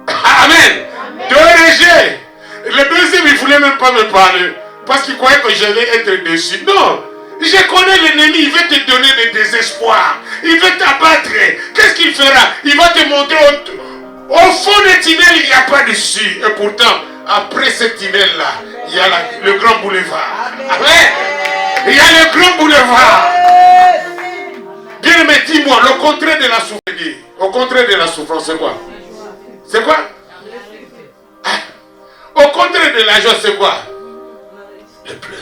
Amen. 2 rejets. Le deuxième, il ne voulait même pas me parler. Parce qu'il croyait que j'allais être dessus. Non. Je connais l'ennemi, il veut te donner des désespoirs. Il veut t'abattre. Qu'est-ce qu'il fera? Il va te montrer au fond des tunnels, il n'y a pas d'issue. Et pourtant, après ce tunnel-là, il y a le grand boulevard. Amen. Il y a le grand boulevard. Bien, mais dis-moi, le contraire de la souffrance. Au contraire de la souffrance, c'est quoi? C'est quoi? Au contraire de la joie, c'est quoi? Le pleur.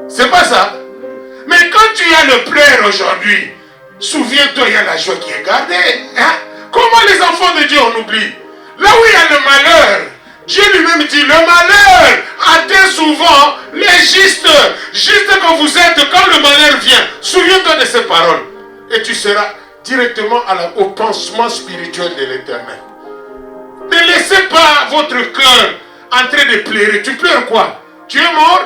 C'est pas ça. Mais quand tu as le pleur aujourd'hui, souviens-toi, il y a la joie qui est gardée. Hein? Comment les enfants de Dieu on oublie? Là où il y a le malheur, Dieu lui-même dit, le malheur atteint souvent les justes. Juste que vous êtes, quand le malheur vient, souviens-toi de ces paroles. Et tu seras directement au pansement spirituel de l'Éternel. Ne laissez pas votre cœur en train de pleurer. Tu pleures quoi? Tu es mort?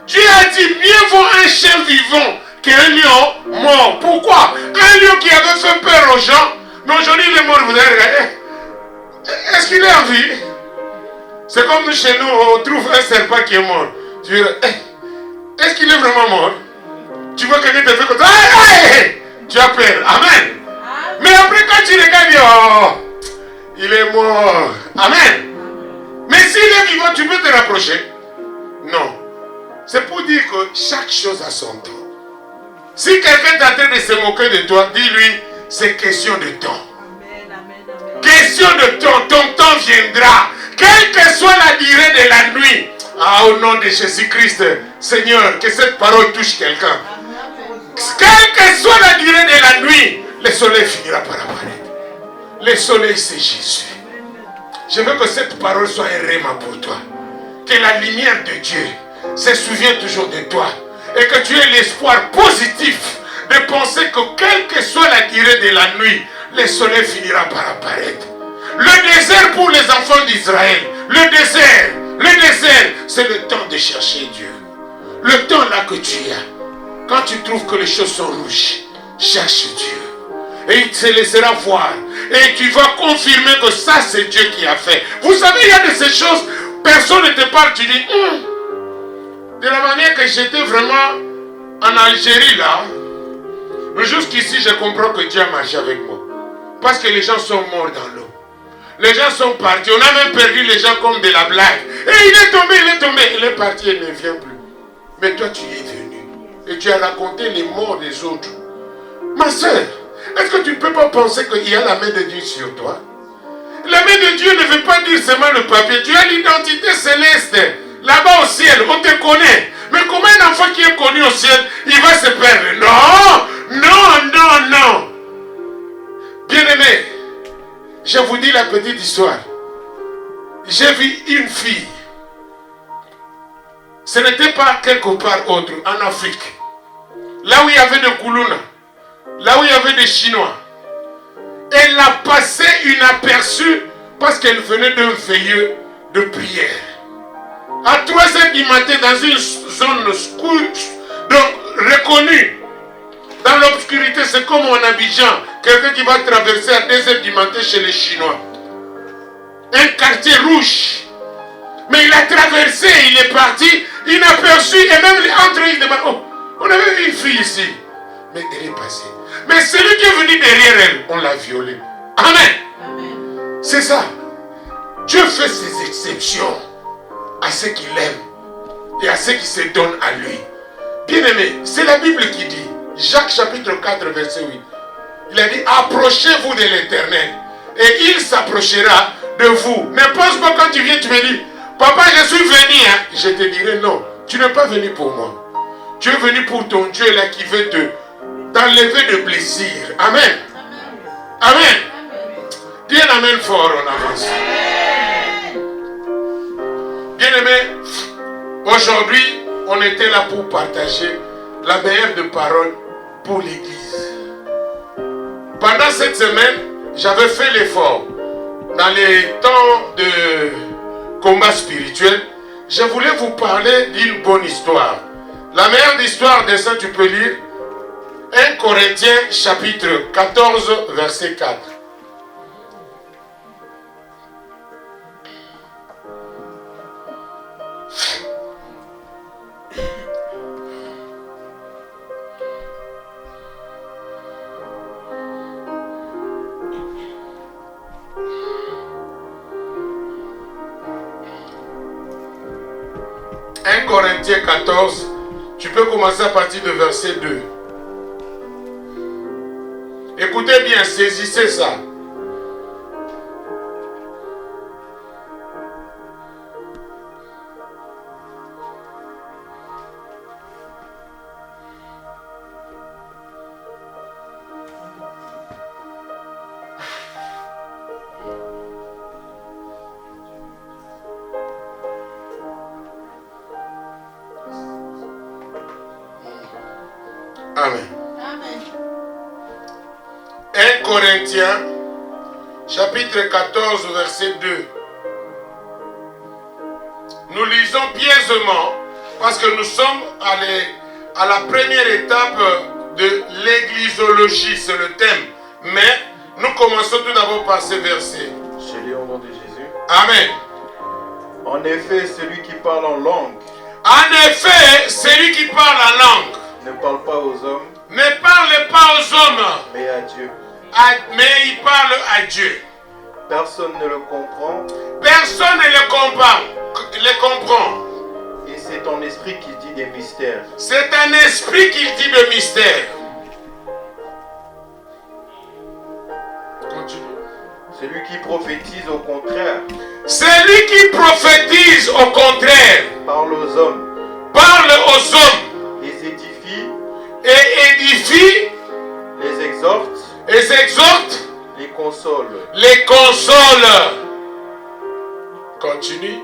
Dieu a dit, mieux vaut un chien vivant qu'un lion mort. Pourquoi? Un lion qui avait fait peur aux gens, mais aujourd'hui il est mort, vous avez regardé. Est-ce qu'il est en vie? C'est comme chez nous, on trouve un serpent qui est mort. Tu dis, est-ce qu'il est vraiment mort? Tu vois quelqu'un te fait comme ça, tu as peur. Amen. Mais après quand tu regardes, oh, il est mort. Amen. Mais s'il est vivant, tu peux te rapprocher? Non. C'est pour dire que chaque chose a son temps. Si quelqu'un est en train de se moquer de toi, dis-lui, c'est question de temps. Question de temps, ton temps viendra. Quelle que soit la durée de la nuit. Ah, au nom de Jésus-Christ, Seigneur, que cette parole touche quelqu'un. Quelle que soit la durée de la nuit, le soleil finira par apparaître. Le soleil, c'est Jésus. Je veux que cette parole soit un réma pour toi. Que la lumière de Dieu se souvienne toujours de toi. Et que tu aies l'espoir positif de penser que quelle que soit la durée de la nuit, le soleil finira par apparaître. Le désert pour les enfants d'Israël, le désert, c'est le temps de chercher Dieu. Le temps là que tu as, quand tu trouves que les choses sont rouges, cherche Dieu. Et il te laissera voir. Et tu vas confirmer que ça c'est Dieu qui a fait. Vous savez, il y a de ces choses, personne ne te parle, tu dis, de la manière que j'étais vraiment en Algérie là, jusqu'ici je comprends que Dieu a marché avec moi. Parce que les gens sont morts dans l'eau. Les gens sont partis. On a même perdu les gens comme de la blague. Et il est tombé, il est parti, il ne vient plus. Mais toi tu es venu. Et tu as raconté les morts des autres. Ma soeur, est-ce que tu ne peux pas penser qu'il y a la main de Dieu sur toi? La main de Dieu ne veut pas dire seulement le papier. Tu as l'identité céleste. Là-bas au ciel, on te connaît. Mais comment un enfant qui est connu au ciel, il va se perdre? Non. Bien-aimé, je vous dis la petite histoire. J'ai vu une fille. Ce n'était pas quelque part autre, en Afrique. Là où il y avait des Koulouna. Là où il y avait des Chinois. Elle a passé inaperçue parce qu'elle venait d'un veilleux de prière. À 3h du matin, dans une zone donc reconnue. Dans l'obscurité, c'est comme en Abidjan. Quelqu'un qui va traverser à 2h du matin chez les Chinois. Un quartier rouge. Mais il a traversé, il est parti, inaperçu, et même entre eux, il demande, oh, on avait vu une fille ici. Mais elle est passée. Mais celui qui est venu derrière elle, on l'a violée. Amen. C'est ça. Dieu fait ses exceptions à ceux qu'il aime et à ceux qui se donnent à lui. Bien-aimé, c'est la Bible qui dit, Jacques chapitre 4 verset 8, il a dit, approchez-vous de l'Éternel et il s'approchera de vous. Ne pense pas quand tu viens, tu me dis, papa je suis venu, hein. Je te dirai non, tu n'es pas venu pour moi. Tu es venu pour ton Dieu là qui veut t'enlever de blessures. Amen. Amen. Dis un amen fort en avance. Bien-aimé, aujourd'hui, on était là pour partager la meilleure de paroles pour l'Église. Pendant cette semaine, j'avais fait l'effort dans les temps de combat spirituel, je voulais vous parler d'une bonne histoire. La meilleure histoire des saints, tu peux lire 1 Corinthiens chapitre 14, verset 4. Corinthiens 14, tu peux commencer à partir de verset 2. Écoutez bien, saisissez ça. Amen. Amen. 1 Corinthiens, chapitre 14, verset 2. Nous lisons pieusement parce que nous sommes à la première étape de l'églisiologie, c'est le thème. Mais nous commençons tout d'abord par ces versets. Je lis au nom de Jésus. Amen. En effet, celui qui parle en langue En effet, celui qui parle en langue ne parle pas aux hommes, ne parle pas aux hommes, mais à Dieu. mais il parle à Dieu. Personne ne le comprend, Personne ne le comprend. et c'est ton esprit qui dit des mystères. C'est un esprit qui dit de mystère. Continue. Celui qui prophétise au contraire Celui qui prophétise au contraire parle aux hommes, parle aux hommes les édifie, et édifie, les exhorte, les exhorte, les console. les console. Continue.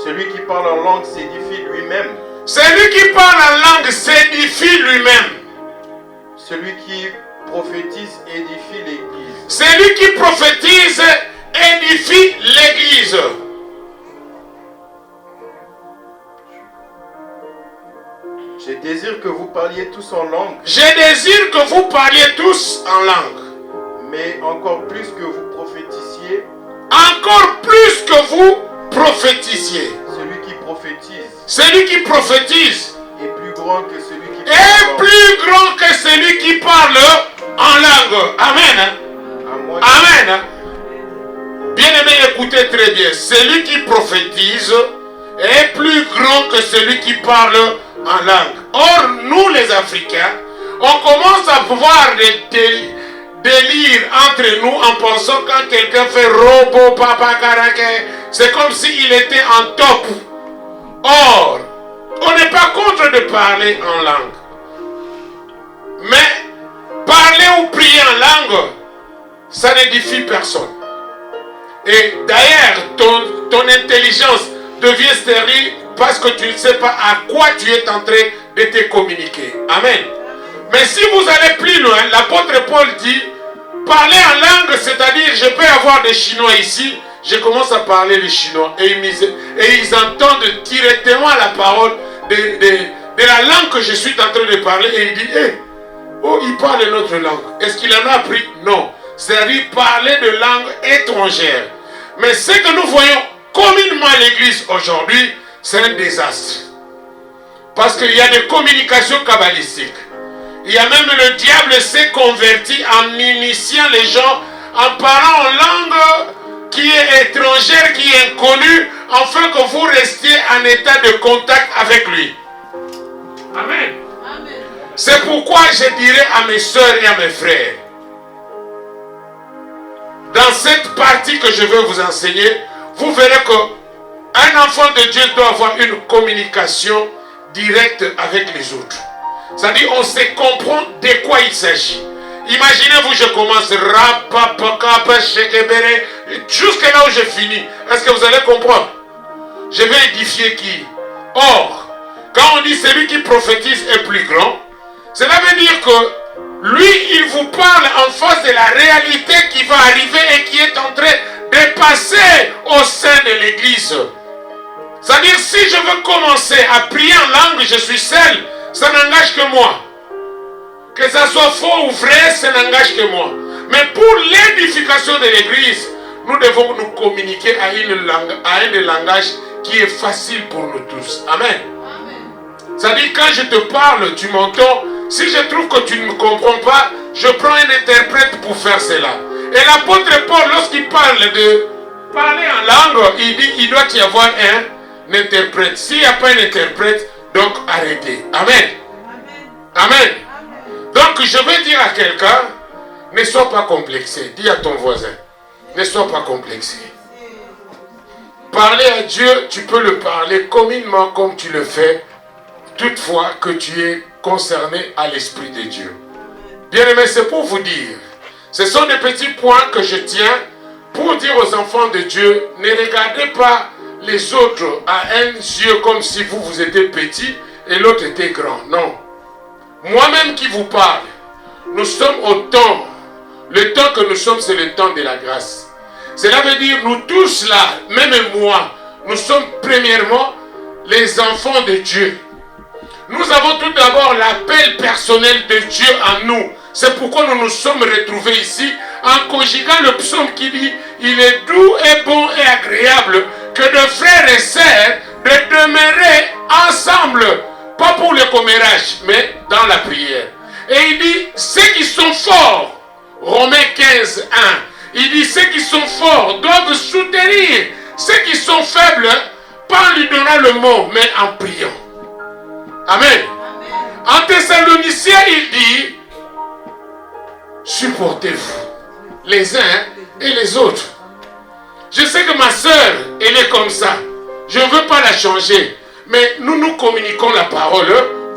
Celui qui parle en langue s'édifie lui-même. Celui qui parle en langue s'édifie lui-même. Celui qui prophétise édifie l'Église. Celui qui prophétise édifie l'Église. Je désire que vous parliez tous en langue, Je désire que vous parliez tous en langue. mais encore plus que vous prophétisiez. Encore plus que vous prophétisiez. Celui qui prophétise Celui qui prophétise est plus grand que celui qui est parle en langue. plus grand que celui qui parle en langue. Amen. À moins Amen. Bien-aimé, écoutez très bien. Celui qui prophétise est plus grand que celui qui parle en langue. Or, nous les Africains, on commence à voir des délires entre nous en pensant quand quelqu'un fait robo, papa, karaké, c'est comme s'il était en top. Or, on n'est pas contre de parler en langue. Mais parler ou prier en langue, ça n'édifie personne. Et d'ailleurs, ton intelligence devient stérile parce que tu ne sais pas à quoi tu es en train de te communiquer. Amen. Mais si vous allez plus loin, l'apôtre Paul dit, parler en langue, c'est-à-dire je peux avoir des Chinois ici, je commence à parler le chinois et ils entendent directement la parole de la langue que je suis en train de parler et ils disent, hey, oh, il parle notre langue. Est-ce qu'il en a appris? Non. C'est-à-dire parler de langue étrangère. Mais ce que nous voyons communément à l'église aujourd'hui, c'est un désastre. Parce qu'il y a des communications kabbalistiques. Il y a même le diable s'est converti en initiant les gens, en parlant en langue qui est étrangère, qui est inconnue, afin que vous restiez en état de contact avec lui. Amen. Amen. C'est pourquoi je dirais à mes soeurs et à mes frères, dans cette partie que je veux vous enseigner, vous verrez qu'un enfant de Dieu doit avoir une communication directe avec les autres. C'est-à-dire, on sait comprendre de quoi il s'agit. Imaginez-vous, je commence jusqu'à là où je finis. Est-ce que vous allez comprendre? Je vais édifier qui? Or, quand on dit celui qui prophétise est plus grand, cela veut dire que Lui, il vous parle en face de la réalité qui va arriver et qui est en train de passer au sein de l'église. C'est-à-dire, si je veux commencer à prier en langue, je suis seul, ça n'engage que moi. Que ça soit faux ou vrai, ça n'engage que moi. Mais pour l'édification de l'église, nous devons nous communiquer à un langage qui est facile pour nous tous. Amen. C'est-à-dire, quand je te parle, tu m'entends. Si je trouve que tu ne me comprends pas, je prends un interprète pour faire cela. Et l'apôtre Paul, lorsqu'il parle de parler en langue, il dit qu'il doit y avoir un interprète. S'il n'y a pas un interprète, donc arrêtez. Amen. Amen. Donc je vais dire à quelqu'un, ne sois pas complexé. Dis à ton voisin, ne sois pas complexé. Parler à Dieu, tu peux le parler communément comme tu le fais, toutefois que tu es concerné à l'Esprit de Dieu. Bien aimé, c'est pour vous dire, ce sont des petits points que je tiens pour dire aux enfants de Dieu, ne regardez pas les autres à un yeux comme si vous étiez petit et l'autre était grand. Non. Moi-même qui vous parle, nous sommes au temps. Le temps que nous sommes, c'est le temps de la grâce. Cela veut dire, nous tous là, même moi, nous sommes premièrement les enfants de Dieu. Nous avons tout d'abord l'appel personnel de Dieu en nous. C'est pourquoi nous nous sommes retrouvés ici en conjuguant le psaume qui dit « Il est doux et bon et agréable que de frères et sœurs de demeurer ensemble, pas pour le commérage, mais dans la prière. » Et il dit « Ceux qui sont forts, Romains 15, 1, il dit « Ceux qui sont forts doivent soutenir ceux qui sont faibles, pas en lui donnant le mot, mais en priant. » Amen. En Thessaloniciens, il dit « Supportez-vous les uns et les autres. » Je sais que ma soeur, elle est comme ça. Je ne veux pas la changer. Mais nous communiquons la parole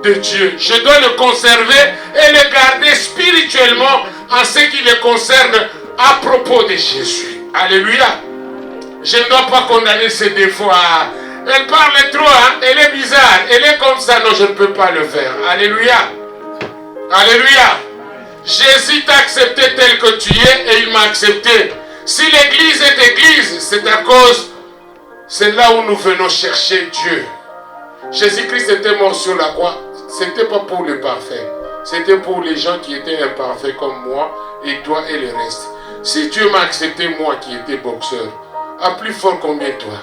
de Dieu. Je dois le conserver et le garder spirituellement en ce qui le concerne à propos de Jésus. Alléluia. Je ne dois pas condamner ses défauts. Elle parle trop, hein? Elle est bizarre, elle est comme ça. Non, je ne peux pas le faire. Alléluia. Alléluia. Jésus t'a accepté tel que tu es et il m'a accepté. Si l'église est église, c'est à cause, c'est là où nous venons chercher Dieu. Jésus-Christ était mort sur la croix. Ce n'était pas pour les parfaits. C'était pour les gens qui étaient imparfaits comme moi et toi et le reste. Si Dieu m'a accepté, moi qui étais boxeur, à plus fort combien toi?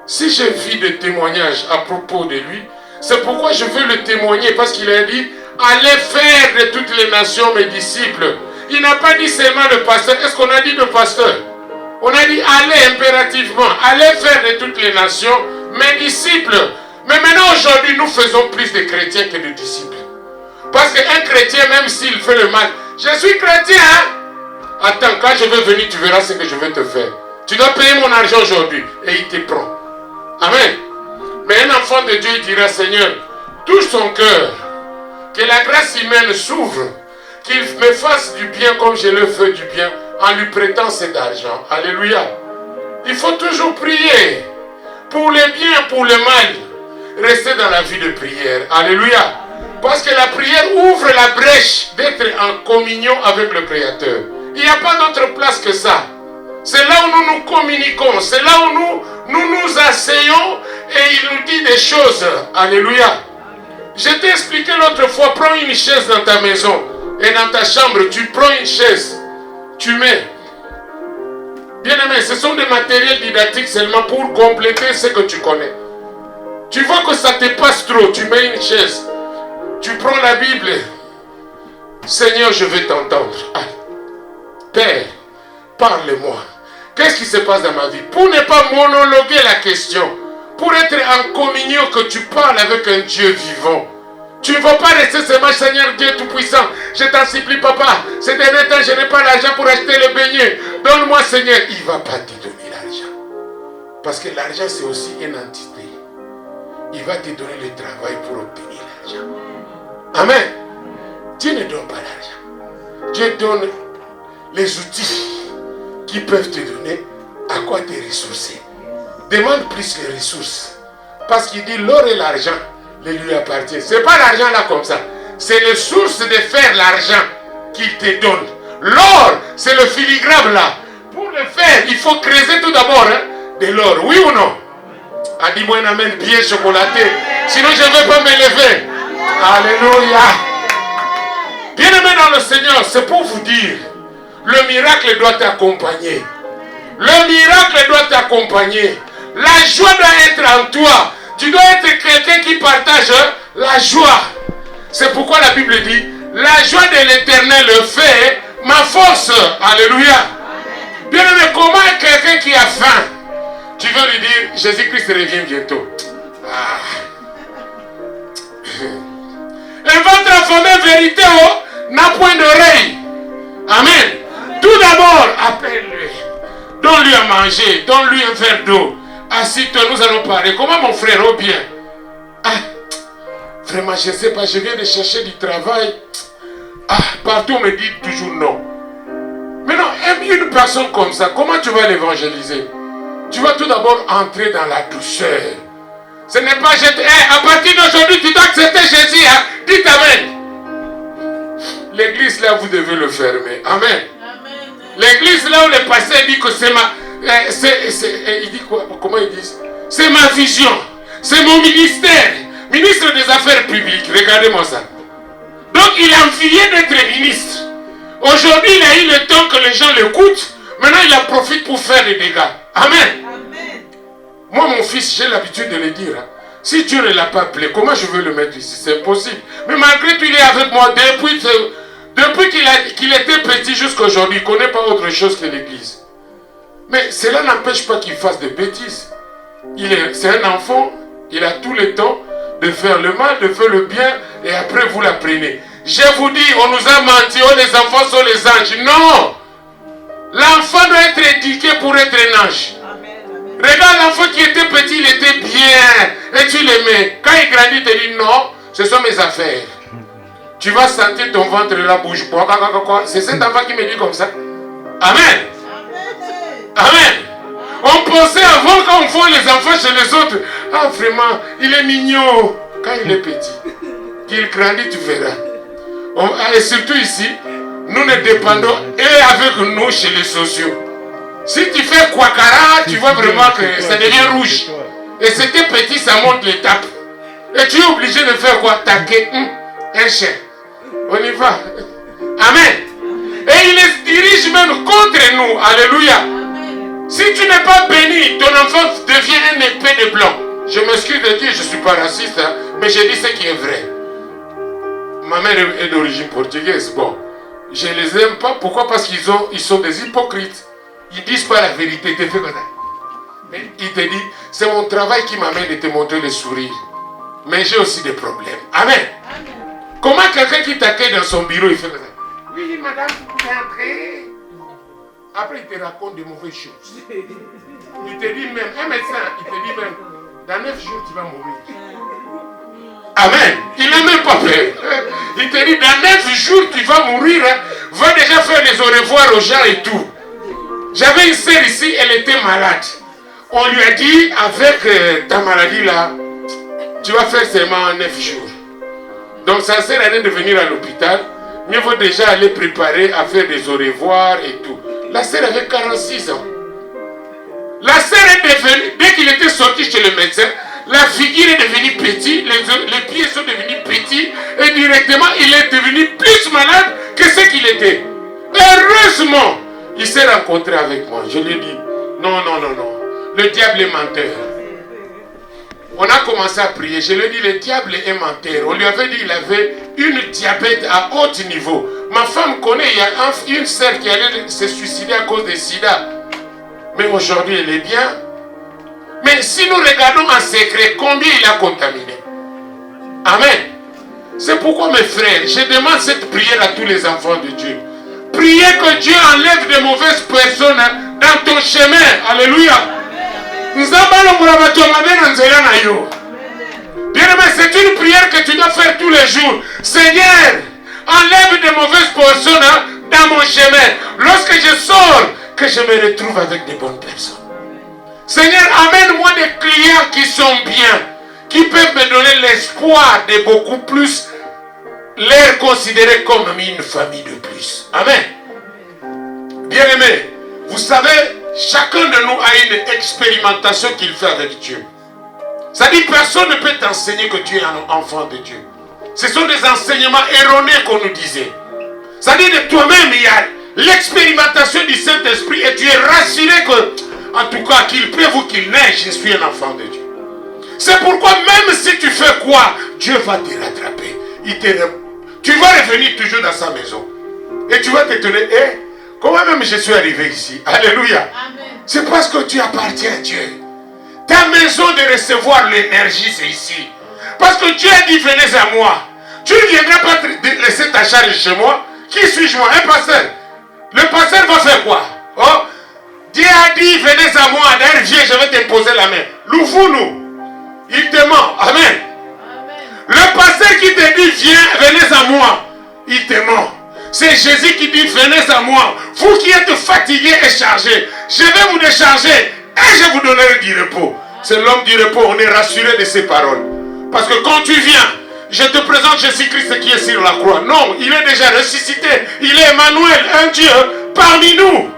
Si je vis des témoignages à propos de lui, c'est pourquoi je veux le témoigner, parce qu'il a dit allez faire de toutes les nations mes disciples. Il n'a pas dit seulement le pasteur. Est-ce qu'on a dit le pasteur? On a dit allez impérativement, allez faire de toutes les nations mes disciples. Mais maintenant aujourd'hui nous faisons plus de chrétiens que de disciples. Parce qu'un chrétien, même s'il fait le mal, je suis chrétien, hein? Attends, quand je vais venir, tu verras ce que je vais te faire. Tu dois payer mon argent aujourd'hui. Et il te prend. Amen. Mais un enfant de Dieu, il dira, Seigneur, touche son cœur. Que la grâce humaine s'ouvre. Qu'il me fasse du bien comme je le fais du bien en lui prêtant cet argent. Alléluia. Il faut toujours prier. Pour le bien, pour le mal. Restez dans la vie de prière. Alléluia. Parce que la prière ouvre la brèche d'être en communion avec le Créateur. Il n'y a pas d'autre place que ça. C'est là où nous nous communiquons. C'est là où nous asseyons et il nous dit des choses. Alléluia. Je t'ai expliqué l'autre fois, prends une chaise dans ta maison et dans ta chambre, tu prends une chaise, tu mets. Bien aimé, ce sont des matériels didactiques seulement pour compléter ce que tu connais. Tu vois que ça te passe trop, tu mets une chaise. Tu prends la Bible. Seigneur, je veux t'entendre. Père, parle-moi. Qu'est-ce qui se passe dans ma vie? Pour ne pas monologuer la question. Pour être en communion, que tu parles avec un Dieu vivant. Tu ne vas pas rester seulement, Seigneur Dieu Tout-Puissant. Je t'en supplie, papa. Ces derniers temps, je n'ai pas l'argent pour acheter le beignet. Donne-moi, Seigneur. Il ne va pas te donner l'argent. Parce que l'argent, c'est aussi une entité. Il va te donner le travail pour obtenir l'argent. Amen. Dieu ne donne pas l'argent. Dieu donne les outils qui peuvent te donner à quoi te ressourcer. Demande plus les ressources. Parce qu'il dit l'or et l'argent les lui appartiennent. Ce n'est pas l'argent là comme ça. c'est les sources de faire l'argent qu'il te donne. L'or, c'est le filigrane là. Pour le faire, il faut creuser tout d'abord de l'or. Oui ou non? Ah, dis-moi un amen bien chocolaté. Sinon, je ne vais pas m'élever. Alléluia. Bien-aimé dans le Seigneur, c'est pour vous dire, le miracle doit t'accompagner. Le miracle doit t'accompagner. La joie doit être en toi. Tu dois être quelqu'un qui partage la joie. C'est pourquoi la Bible dit, la joie de l'Éternel fait ma force. Alléluia. Bien-aimé, comment quelqu'un qui a faim, tu veux lui dire, Jésus-Christ revient bientôt. Et votre affamé vérité n'a point d'oreille. Amen. Tout d'abord, appelle-lui. Donne-lui à manger. Donne-lui un verre d'eau. Assis-toi, nous allons parler. Comment mon frère, oh bien? Vraiment, je ne sais pas, je viens de chercher du travail. Partout on me dit toujours non. Mais non, une personne comme ça, comment tu vas l'évangéliser? Tu vas tout d'abord entrer dans la douceur. Ce n'est pas jeter. À partir d'aujourd'hui, tu dois accepter Jésus. Dites Amen. L'église là, vous devez le fermer. Amen. L'église là où le pasteur dit que c'est ma... il dit quoi? Comment il dit? C'est ma vision. C'est mon ministère. Ministre des Affaires publiques. Regardez-moi ça. Donc il a envie d'être ministre. Aujourd'hui, il a eu le temps que les gens l'écoutent. Maintenant, il en profite pour faire des dégâts. Amen. Moi, mon fils, j'ai l'habitude de le dire. Si Dieu ne l'a pas appelé, comment je veux le mettre ici? C'est impossible. Mais malgré tout, il est avec moi depuis qu'il était petit jusqu'à aujourd'hui. Il ne connaît pas autre chose que l'église. Mais cela n'empêche pas qu'il fasse des bêtises. C'est un enfant, il a tout le temps de faire le mal, de faire le bien, et après vous l'apprenez. Je vous dis, on nous a menti, oh les enfants sont les anges. Non! L'enfant doit être éduqué pour être un ange. Regarde l'enfant qui était petit, il était bien, et tu l'aimais. Quand il grandit, il te dit non, ce sont mes affaires. Tu vas sentir ton ventre là bouge. C'est cet enfant qui me dit comme ça. Amen. Amen. On pensait avant quand on voit les enfants chez les autres, ah vraiment, il est mignon. Quand il est petit, qu'il grandit, tu verras. Et surtout ici, nous ne dépendons et avec nous chez les sociaux. Si tu fais Kwakara, tu vois vraiment que ça devient rouge. Et c'était petit, ça monte l'étape. Et tu es obligé de faire quoi? Taquer un chien. On y va. Amen. Et il se dirige même contre nous. Alléluia. Si tu n'es pas béni, ton enfant devient un épée de blanc. Je m'excuse de dire, je ne suis pas raciste, mais je dis ce qui est vrai. Ma mère est d'origine portugaise. Bon, je ne les aime pas. Pourquoi? Parce qu'ils sont des hypocrites. Ils ne disent pas la vérité. Ils te font comme ça. Mais il te dit, c'est mon travail qui m'amène de te montrer le sourire. Mais j'ai aussi des problèmes. Amen. Comment quelqu'un qui t'accueille dans son bureau, il fait comme ça? Oui, madame, vous pouvez entrer. Après, il te raconte de mauvaises choses. Il te dit même, un médecin, il te dit même, dans 9 jours, tu vas mourir. Amen. Il n'a même pas peur. Il te dit, dans 9 jours, tu vas mourir. Va déjà faire les au revoir aux gens et tout. J'avais une sœur ici, elle était malade. On lui a dit, avec ta maladie là, tu vas faire seulement 9 jours. Donc sa sœur allait de venir à l'hôpital. Mieux vaut déjà aller préparer à faire des au revoir et tout. La sœur avait 46 ans. La sœur est devenue, dès qu'il était sorti chez le médecin, la figure est devenue petite, les pieds sont devenus petits, et directement il est devenu plus malade que ce qu'il était. Heureusement, il s'est rencontré avec moi. Je lui ai dit, non, le diable est menteur. On a commencé à prier. Je lui ai dit, le diable est menteur. On lui avait dit qu'il avait une diabète à haut niveau. Ma femme connaît, il y a une sœur qui allait se suicider à cause de sida. Mais aujourd'hui, elle est bien. Mais si nous regardons en secret, combien il a contaminé? Amen. C'est pourquoi, mes frères, je demande cette prière à tous les enfants de Dieu. Priez que Dieu enlève de mauvaises personnes dans ton chemin. Alléluia. Bien-aimé, c'est une prière que tu dois faire tous les jours. Seigneur, enlève de mauvaises personnes dans mon chemin. Lorsque je sors, que je me retrouve avec de bonnes personnes. Seigneur, amène-moi des clients qui sont bien, qui peuvent me donner l'espoir de beaucoup plus les considérer comme une famille de plus. Amen. Bien-aimés, vous savez, chacun de nous a une expérimentation qu'il fait avec Dieu. Ça dit, personne ne peut t'enseigner que tu es un enfant de Dieu. Ce sont des enseignements erronés qu'on nous disait. Ça dit, de toi-même, il y a l'expérimentation du Saint-Esprit et tu es rassuré que, en tout cas, qu'il pleuve ou qu'il neige, je suis un enfant de Dieu. C'est pourquoi même si tu fais quoi, Dieu va te rattraper. Tu vas revenir toujours dans sa maison. Et tu vas t'étonner, comment même je suis arrivé ici? Alléluia. C'est parce que tu appartiens à Dieu. Ta maison de recevoir l'énergie, c'est ici. Parce que Dieu a dit, venez à moi. Tu ne viendras pas te laisser ta charge chez moi. Qui suis-je moi? Un pasteur. Le pasteur va faire quoi? Oh, Dieu a dit, venez à moi. D'ailleurs, viens, je vais t'imposer la main. Louvre-nous. Il te ment. Amen. Amen. Le pasteur qui te dit, viens, venez à moi. Il te ment. C'est Jésus qui dit, venez à moi. Vous qui êtes fatigués et chargés, je vais vous décharger et je vous donnerai du repos. C'est l'homme du repos. On est rassuré de ces paroles. Parce que quand tu viens, je te présente Jésus-Christ qui est sur la croix. Non, il est déjà ressuscité. Il est Emmanuel, un Dieu parmi nous.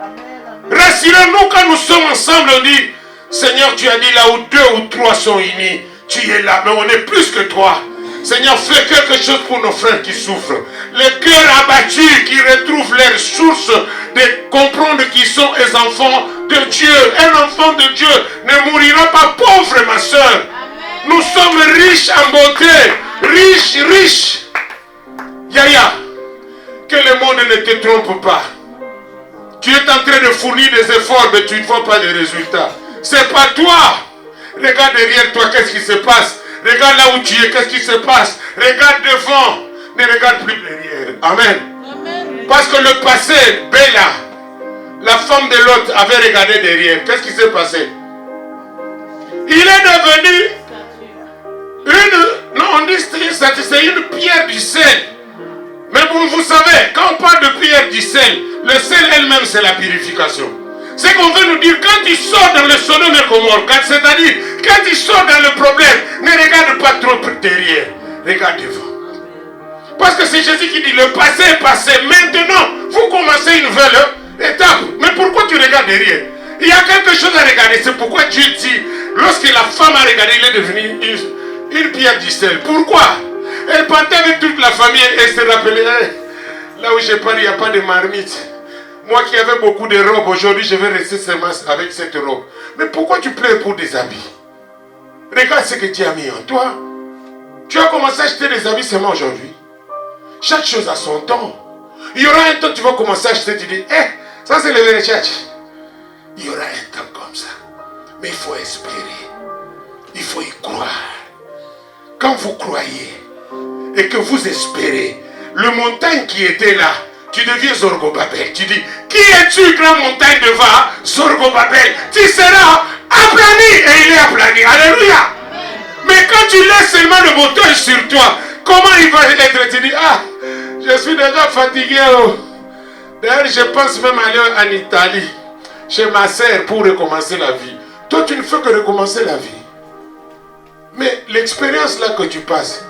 Rassurez-nous quand nous sommes ensemble, on dit, Seigneur, tu as dit là où 2 ou 3 sont unis, tu es là, mais on est plus que toi. Seigneur, fais quelque chose pour nos frères qui souffrent. Les cœurs abattus qui retrouvent leur source de comprendre qu'ils sont les enfants de Dieu. Un enfant de Dieu ne mourra pas pauvre, ma soeur. Nous sommes riches en beauté. Riches. Yaya, que le monde ne te trompe pas. Tu es en train de fournir des efforts, mais tu ne vois pas les résultats. C'est pas toi. Regarde derrière toi, qu'est-ce qui se passe. Regarde là où tu es, qu'est-ce qui se passe. Regarde devant, ne regarde plus derrière. Amen. Parce que le passé, Bella, la femme de l'autre, avait regardé derrière. Qu'est-ce qui s'est passé? Il est devenu c'est une pierre du sel. Mais vous savez, quand on parle de pierre du sel, le sel elle-même c'est la purification. C'est qu'on veut nous dire, quand tu sors dans le Sodome et Gomorrhe, c'est-à-dire, quand tu sors dans le problème, ne regarde pas trop derrière, regarde devant. Parce que c'est Jésus qui dit, le passé est passé, maintenant, vous commencez une nouvelle étape. Mais pourquoi tu regardes derrière? Il y a quelque chose à regarder, c'est pourquoi Dieu dit, lorsque la femme a regardé, il est devenu une pierre du sel. Pourquoi? Elle partait avec toute la famille et se rappelait, là où je parle, il n'y a pas de marmite. Moi qui avais beaucoup de robes, aujourd'hui je vais rester seulement avec cette robe. Mais pourquoi tu pleures pour des habits? Regarde ce que Dieu a mis en toi. Tu as commencé à acheter des habits seulement aujourd'hui. Chaque chose a son temps. Il y aura un temps où tu vas commencer à acheter, tu dis, ça c'est le vrai church. Il y aura un temps comme ça. Mais il faut espérer. Il faut y croire. Quand vous croyez et que vous espérez, le montagne qui était là, tu deviens Zorobabel. Tu dis, qui es-tu, grande montagne devant Zorobabel? Tu seras aplani et il est aplani. Alléluia. Mais quand tu laisses seulement le moteur sur toi, comment il va être? Tu dis, je suis déjà fatigué. D'ailleurs, je pense même aller en Italie, chez ma sœur, pour recommencer la vie. Toi, tu ne fais que recommencer la vie. Mais l'expérience là que tu passes,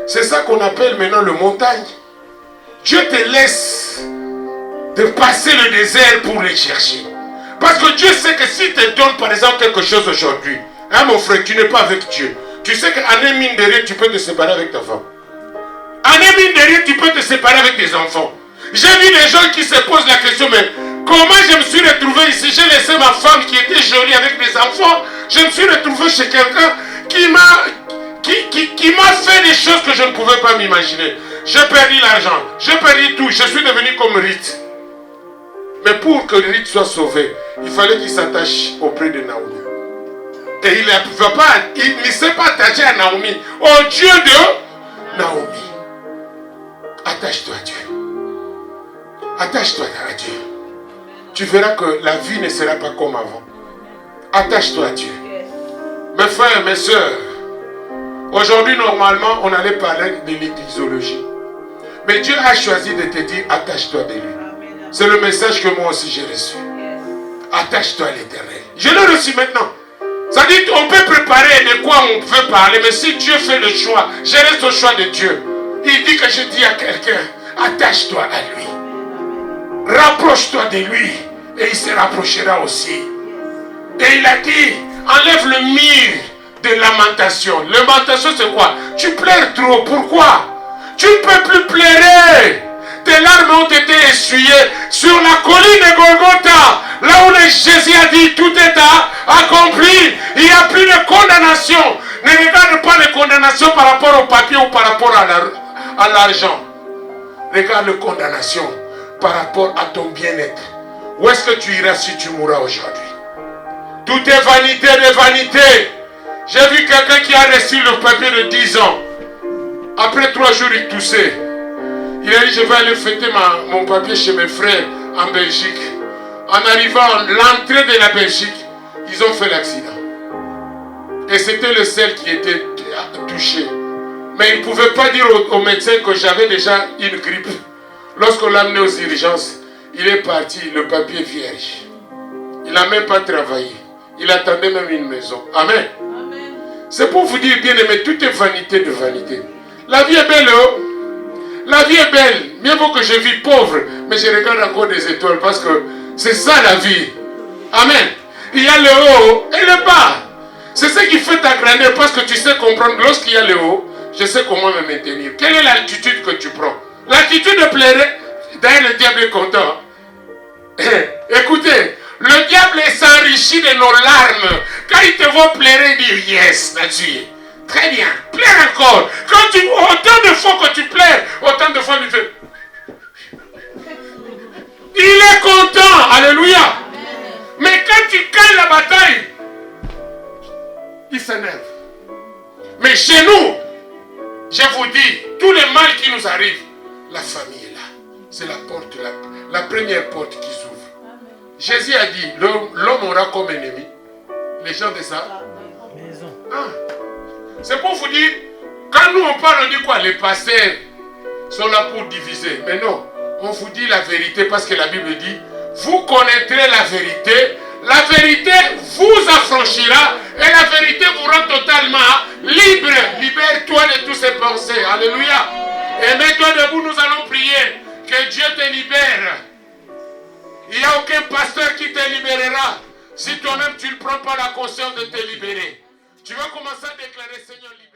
c'est ça qu'on appelle maintenant le montagne. Dieu te laisse de passer le désert pour les chercher. Parce que Dieu sait que si te donne par exemple quelque chose aujourd'hui, mon frère, tu n'es pas avec Dieu. Tu sais qu'en un mine de rien, tu peux te séparer avec ta femme. En un mine de rien, tu peux te séparer avec tes enfants. J'ai vu des gens qui se posent la question, mais comment je me suis retrouvé ici? J'ai laissé ma femme qui était jolie avec mes enfants. Je me suis retrouvé chez quelqu'un qui m'a fait des choses que je ne pouvais pas m'imaginer. J'ai perdu l'argent, j'ai perdu tout, je suis devenu comme Ruth. Mais pour que Ruth soit sauvé, il fallait qu'il s'attache auprès de Naomi. Et il ne s'est pas attaché à Naomi, au Dieu de Naomi. Attache-toi à Dieu. Attache-toi à Dieu. Tu verras que la vie ne sera pas comme avant. Attache-toi à Dieu. Mes frères, mes soeurs, aujourd'hui, normalement, on allait parler de l'églisiologie. Mais Dieu a choisi de te dire, attache-toi de lui. C'est le message que moi aussi j'ai reçu. Attache-toi à l'Éternel. Je l'ai reçu maintenant. Ça dit qu'on peut préparer de quoi on veut parler, mais si Dieu fait le choix, je reste au choix de Dieu. Il dit que je dis à quelqu'un, attache-toi à lui. Rapproche-toi de lui. Et il se rapprochera aussi. Et il a dit, enlève le mur de lamentation. Lamentation c'est quoi? Tu pleures trop. Pourquoi? Tu ne peux plus pleurer. Tes larmes ont été essuyées sur la colline de Golgotha. Là où Jésus a dit, tout est accompli. Il n'y a plus de condamnation. Ne regarde pas les condamnations par rapport au papier ou par rapport à l'argent. Regarde les condamnations par rapport à ton bien-être. Où est-ce que tu iras si tu mourras aujourd'hui? Tout est vanité de vanité. J'ai vu quelqu'un qui a reçu le papier de 10 ans. Après 3 jours, il toussait. Il a dit, je vais aller fêter mon papier chez mes frères en Belgique. En arrivant à l'entrée de la Belgique, ils ont fait l'accident. Et c'était le seul qui était touché. Mais il ne pouvait pas dire au médecin que j'avais déjà une grippe. Lorsqu'on l'a amené aux urgences, il est parti, le papier vierge. Il n'a même pas travaillé. Il attendait même une maison. Amen. Amen. C'est pour vous dire, bien aimé, tout est vanité de vanité. La vie est belle, oh. La vie est belle. Mieux vaut que je vis pauvre, mais je regarde encore des étoiles parce que c'est ça la vie. Amen. Il y a le haut et le bas. C'est ce qui fait ta grandeur parce que tu sais comprendre. Lorsqu'il y a le haut, je sais comment me maintenir. Quelle est l'attitude que tu prends? L'attitude de plaire. D'ailleurs, le diable est content. Écoutez, le diable s'enrichit de nos larmes. Quand il te voit pleurer, il dit yes, là-dessus. Très bien, pleure encore. Autant de fois que tu pleures, autant de fois il fait. Il est content, alléluia. Mais quand tu gagnes la bataille, il s'énerve. Mais chez nous, je vous dis, tous les mal qui nous arrivent, la famille est là. C'est la porte, la première porte qui s'ouvre. Jésus a dit, l'homme aura comme ennemi les gens de sa maison. C'est pour vous dire, quand nous on parle, on dit quoi? Les pasteurs sont là pour diviser. Mais non, on vous dit la vérité parce que la Bible dit, vous connaîtrez la vérité vous affranchira et la vérité vous rend totalement libre. Libère-toi de toutes ces pensées. Alléluia. Et mets-toi debout, nous allons prier que Dieu te libère. Il n'y a aucun pasteur qui te libérera si toi-même tu ne prends pas la conscience de te libérer. Tu vas commencer à déclarer, Seigneur, libère.